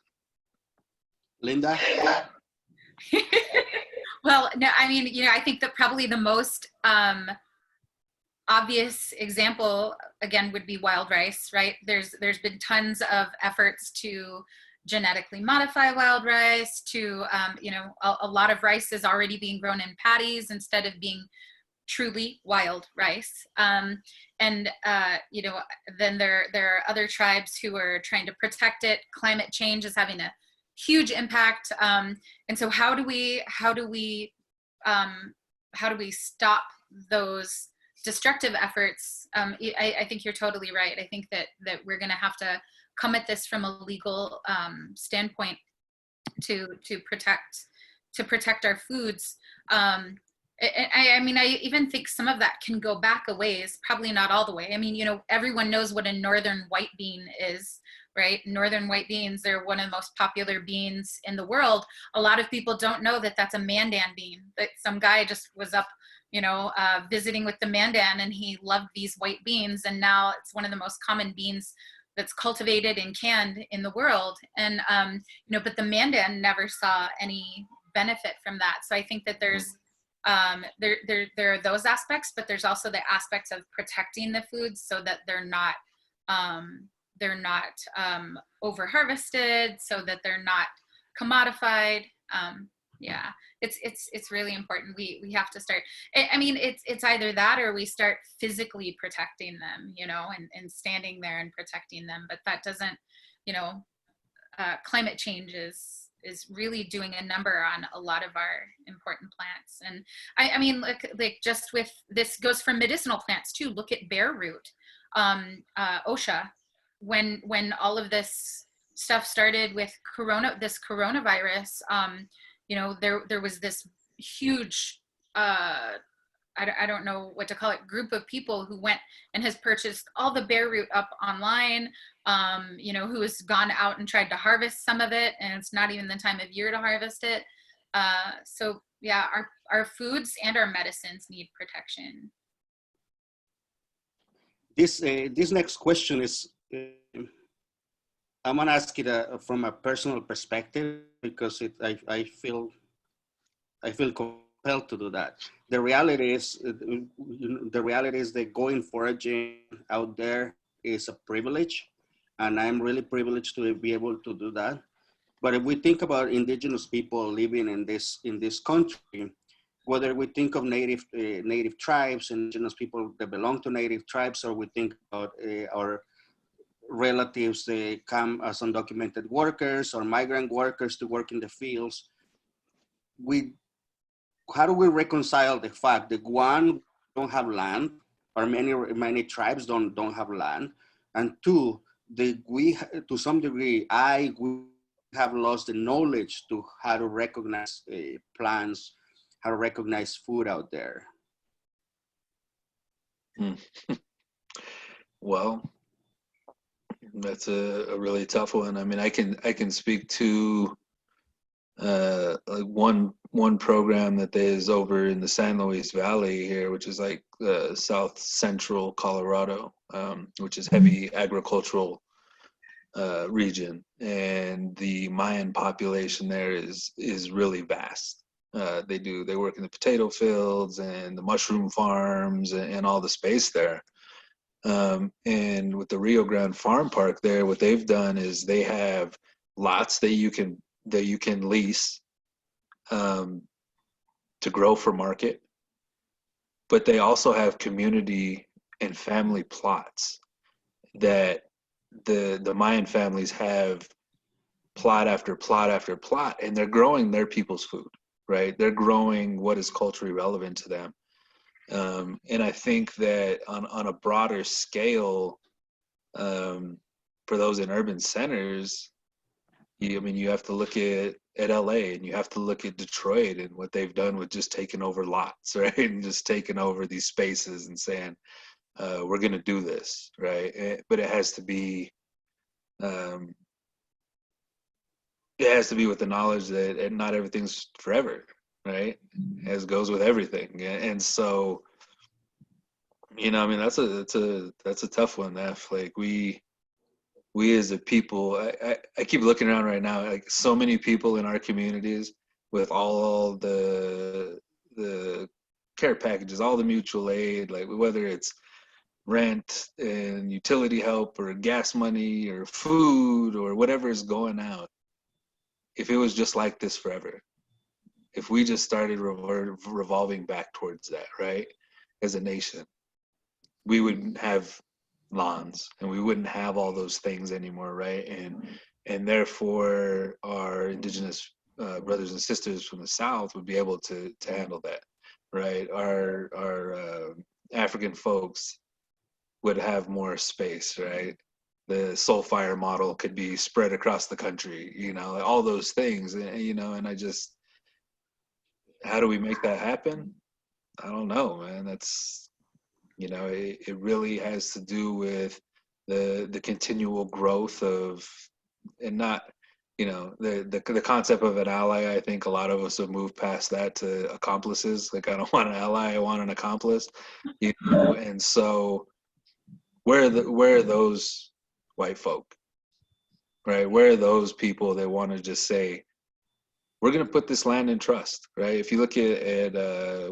Linda? Well, no, I mean, I think that probably the most obvious example, again, would be wild rice, right? There's been tons of efforts to genetically modify wild rice, to, a lot of rice is already being grown in paddies instead of being truly wild rice. Then there are other tribes who are trying to protect it. Climate change is having a huge impact. And so how do we stop those destructive efforts? I think you're totally right. I think that we're going to have to come at this from a legal standpoint to protect our foods. I mean, I even think some of that can go back a ways, probably not all the way. I mean, everyone knows what a northern white bean is, right? Northern white beans, they're one of the most popular beans in the world. A lot of people don't know that that's a Mandan bean, that some guy just was up, visiting with the Mandan, and he loved these white beans. And now it's one of the most common beans that's cultivated and canned in the world. And, but the Mandan never saw any benefit from that. So I think that there's, there are those aspects, but there's also the aspects of protecting the foods so that they're not over harvested, so that they're not commodified. Yeah, it's really important. We have to start. I mean, it's either that or we start physically protecting them, and standing there and protecting them. But that doesn't, climate change is really doing a number on a lot of our important plants. And I mean, like just with this goes for medicinal plants too. Look at bare root, OSHA. When all of this stuff started with coronavirus, there was this huge, I don't know what to call it, group of people who went and has purchased all the bare root up online, who has gone out and tried to harvest some of it, and it's not even the time of year to harvest it. So yeah, our foods and our medicines need protection. This next question is, I'm gonna ask it from a personal perspective, because I feel compelled to do that. The reality is that going foraging out there is a privilege, and I'm really privileged to be able to do that. But if we think about indigenous people living in this country, whether we think of native tribes, indigenous people that belong to native tribes, or we think about our relatives, they come as undocumented workers or migrant workers to work in the fields, how do we reconcile the fact that, one, don't have land, or many tribes don't have land, and two, we to some degree we have lost the knowledge to how to recognize plants, how to recognize food out there? Well, that's a really tough one. I mean, I can speak to like one program that is over in the San Luis Valley here, which is like south central Colorado, which is heavy agricultural region, and the Mayan population there is really vast. They work in the potato fields and the mushroom farms and all the space there. And with the Rio Grande Farm Park there, what they've done is they have lots that you can lease to grow for market, but they also have community and family plots that the Mayan families have, plot after plot after plot, and they're growing their people's food, right? They're growing what is culturally relevant to them. And I think that on a broader scale, for those in urban centers, you have to look at LA, and you have to look at Detroit and what they've done with just taking over lots, right? And just taking over these spaces and saying, we're going to do this, right? But it has to be with the knowledge that not everything's forever, right? As goes with everything. And so, that's a tough one, F. Like we as a people, I keep looking around right now, like so many people in our communities with all the care packages, all the mutual aid, like whether it's rent and utility help or gas money or food or whatever is going out. If it was just like this forever, if we just started revolving back towards that, right, as a nation, we wouldn't have lawns and we wouldn't have all those things anymore, right? And therefore our indigenous brothers and sisters from the South would be able to handle that, right? Our African folks would have more space, right? The soul fire model could be spread across the country, all those things, and I just, how do we make that happen? I don't know, man. That's, it really has to do with the continual growth of, and not, the concept of an ally. I think a lot of us have moved past that to accomplices. Like, I don't want an ally, I want an accomplice, and so where are those white folk, right? Where are those people that want to just say, we're going to put this land in trust, right? If you look at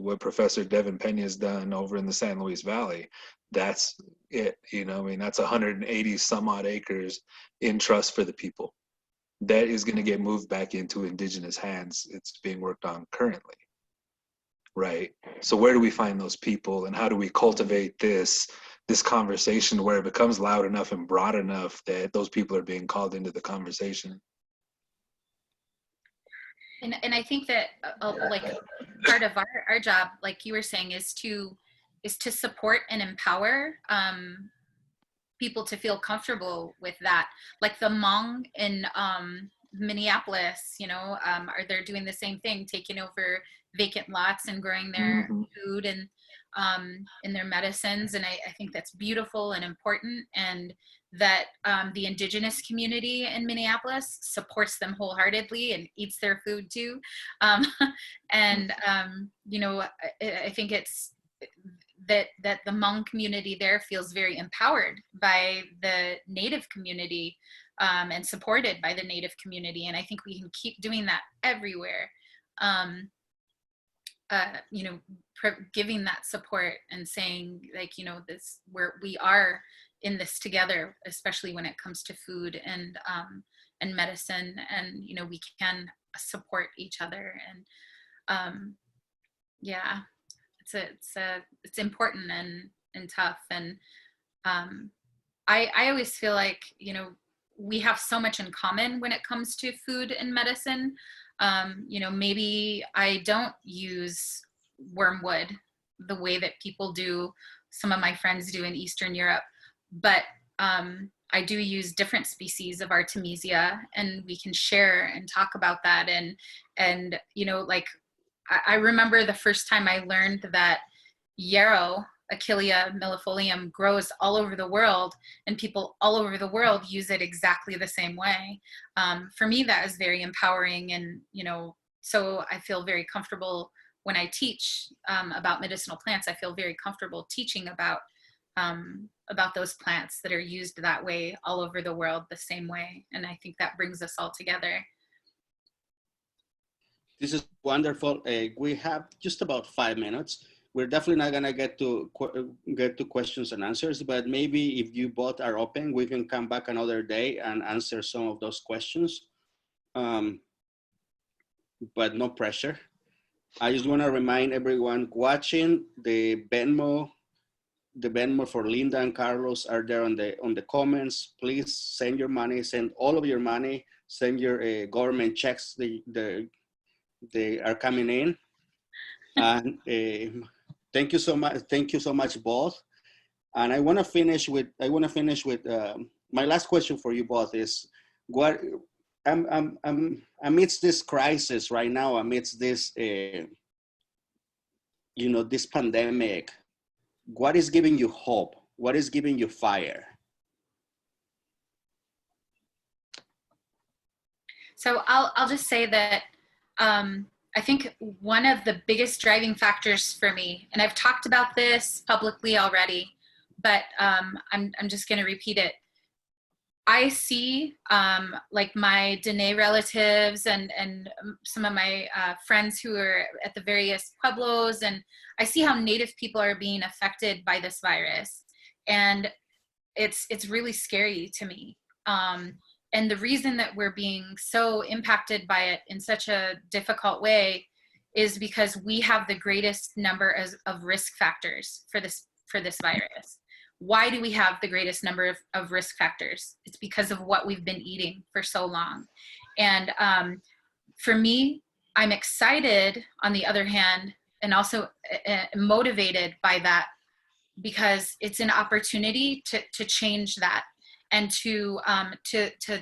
what Professor Devin Pena has done over in the San Luis Valley, that's it. That's 180 some odd acres in trust for the people. That is going to get moved back into indigenous hands. It's being worked on currently, right? So where do we find those people, and how do we cultivate this conversation where it becomes loud enough and broad enough that those people are being called into the conversation? And I think that like part of our job, like you were saying, is to support and empower people to feel comfortable with that. Like the Hmong in Minneapolis, are they're doing the same thing, taking over vacant lots and growing their food and their medicines. And I think that's beautiful and important, and that the Indigenous community in Minneapolis supports them wholeheartedly and eats their food too. I think it's that the Hmong community there feels very empowered by the Native community and supported by the Native community. And I think we can keep doing that everywhere. Giving that support and saying, like, this, we are in this together, especially when it comes to food and medicine, and we can support each other. And it's important and tough. And I always feel like we have so much in common when it comes to food and medicine. Maybe I don't use wormwood the way that people do, some of my friends do in Eastern Europe, but I do use different species of Artemisia, and we can share and talk about that. And like, I remember the first time I learned that yarrow, Achillea millefolium, grows all over the world, and people all over the world use it exactly the same way. For me, that is very empowering. And, so I feel very comfortable when I teach about medicinal plants. I feel very comfortable teaching about those plants that are used that way all over the world the same way. And I think that brings us all together. This is wonderful. We have just about 5 minutes. we're definitely not gonna get to questions and answers, but maybe if you both are open, we can come back another day and answer some of those questions. But no pressure. I just want to remind everyone watching the Venmo for Linda and Carlos are there on the comments. Please send your money, send all of your money, send your government checks. They are coming in. And thank you so much. Thank you so much, both. And I want to finish with my last question for you both is what I'm amidst this crisis right now, amidst this this pandemic, what is giving you hope? What is giving you fire? So I'll just say that I think one of the biggest driving factors for me, and I've talked about this publicly already, but I'm just going to repeat it. I see like my Dene relatives and some of my friends who are at the various pueblos, and I see how Native people are being affected by this virus, and it's really scary to me. And the reason that we're being so impacted by it in such a difficult way is because we have the greatest number of risk factors for this virus. Why do we have the greatest number of risk factors? It's because of what we've been eating for so long. And for me, I'm excited on the other hand, and also motivated by that, because it's an opportunity to change that and to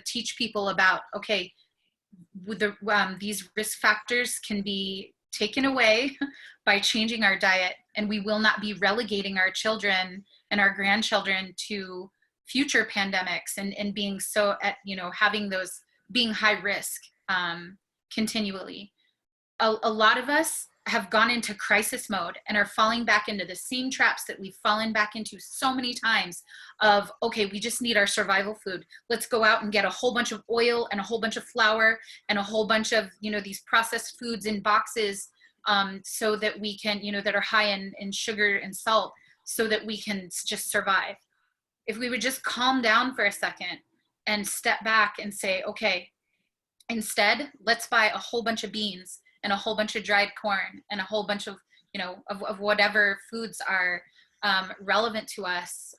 teach people about, okay, with these risk factors can be taken away by changing our diet, and we will not be relegating our children and our grandchildren to future pandemics and being so having those, being high risk continually. A lot of us have gone into crisis mode and are falling back into the same traps that we've fallen back into so many times of, okay, we just need our survival food. Let's go out and get a whole bunch of oil and a whole bunch of flour and a whole bunch of, these processed foods in boxes so that we can, that are high in sugar and salt, so that we can just survive. If we would just calm down for a second and step back and say, okay, instead, let's buy a whole bunch of beans and a whole bunch of dried corn and a whole bunch of, of whatever foods are relevant to us,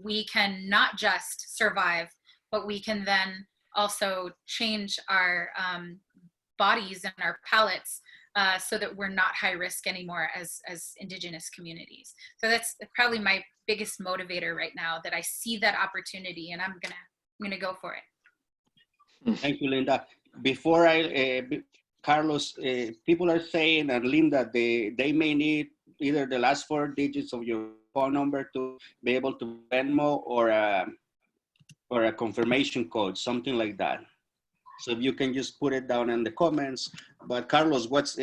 we can not just survive, but we can then also change our bodies and our palates so that we're not high risk anymore as Indigenous communities. So that's probably my biggest motivator right now, that I see that opportunity and I'm gonna go for it. Thank you, Linda. Before Carlos, people are saying, and Linda, they may need either the last 4 digits of your phone number to be able to Venmo or a confirmation code, something like that. So if you can just put it down in the comments. But Carlos, what's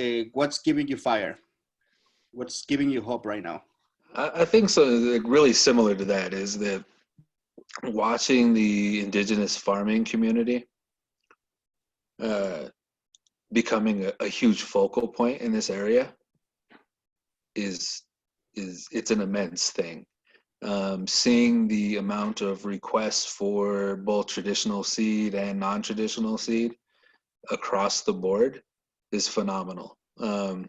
giving you fire? What's giving you hope right now? I think so. Like, really similar to that is that watching the Indigenous farming community becoming a huge focal point in this area is it's an immense thing. Seeing the amount of requests for both traditional seed and non-traditional seed across the board is phenomenal. Our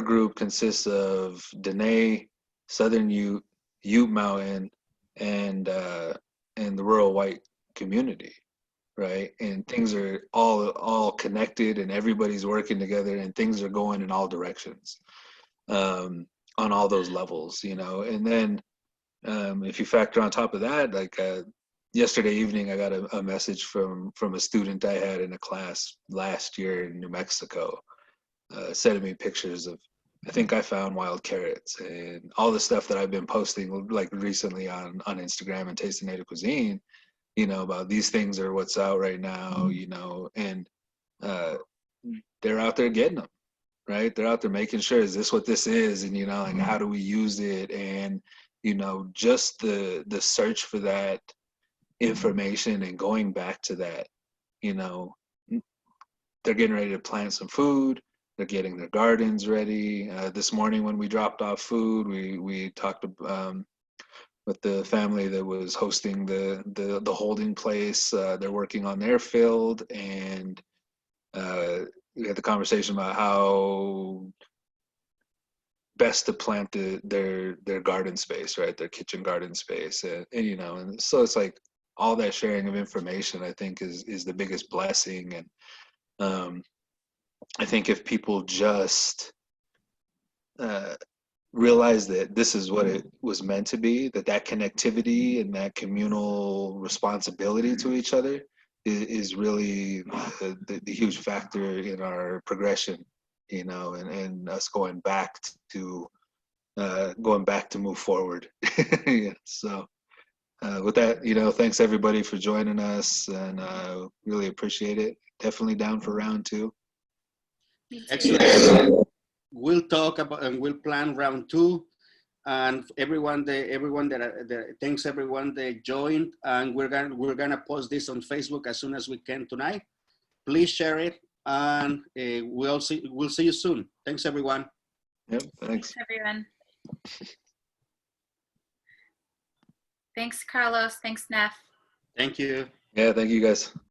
group consists of Dene, Southern Ute, Ute Mountain, and the rural white community, right? And things are all connected, and everybody's working together, and things are going in all directions. On all those levels, and then if you factor on top of that, like yesterday evening, I got a message from a student I had in a class last year in New Mexico, sending me pictures of, I think I found wild carrots and all the stuff that I've been posting like recently on Instagram and Taste of Native Cuisine, about these things are what's out right now, and they're out there getting them. Right, they're out there making sure, is this what this is, and like how do we use it, and just the search for that information and going back to that. They're getting ready to plant some food. they're getting their gardens ready. This morning when we dropped off food, we talked with the family that was hosting the holding place. They're working on their field, and we had the conversation about how best to plant their garden space, right? Their kitchen garden space, and you know, and so it's like all that sharing of information, I think, is the biggest blessing. And I think if people just realize that this is what it was meant to be, that connectivity and that communal responsibility to each other is really the huge factor in our progression, you know, and us going back to move forward. Yeah, so with that, you know, thanks everybody for joining us, and really appreciate it. Definitely down for round 2. Excellent. We'll talk about and we'll plan round 2. And everyone that thanks everyone that joined. And we're gonna post this on Facebook as soon as we can tonight. Please share it, and we'll see you soon. Thanks everyone. Yep. Thanks everyone. Thanks, Karlos. Thanks, Nef. Thank you. Yeah, thank you guys.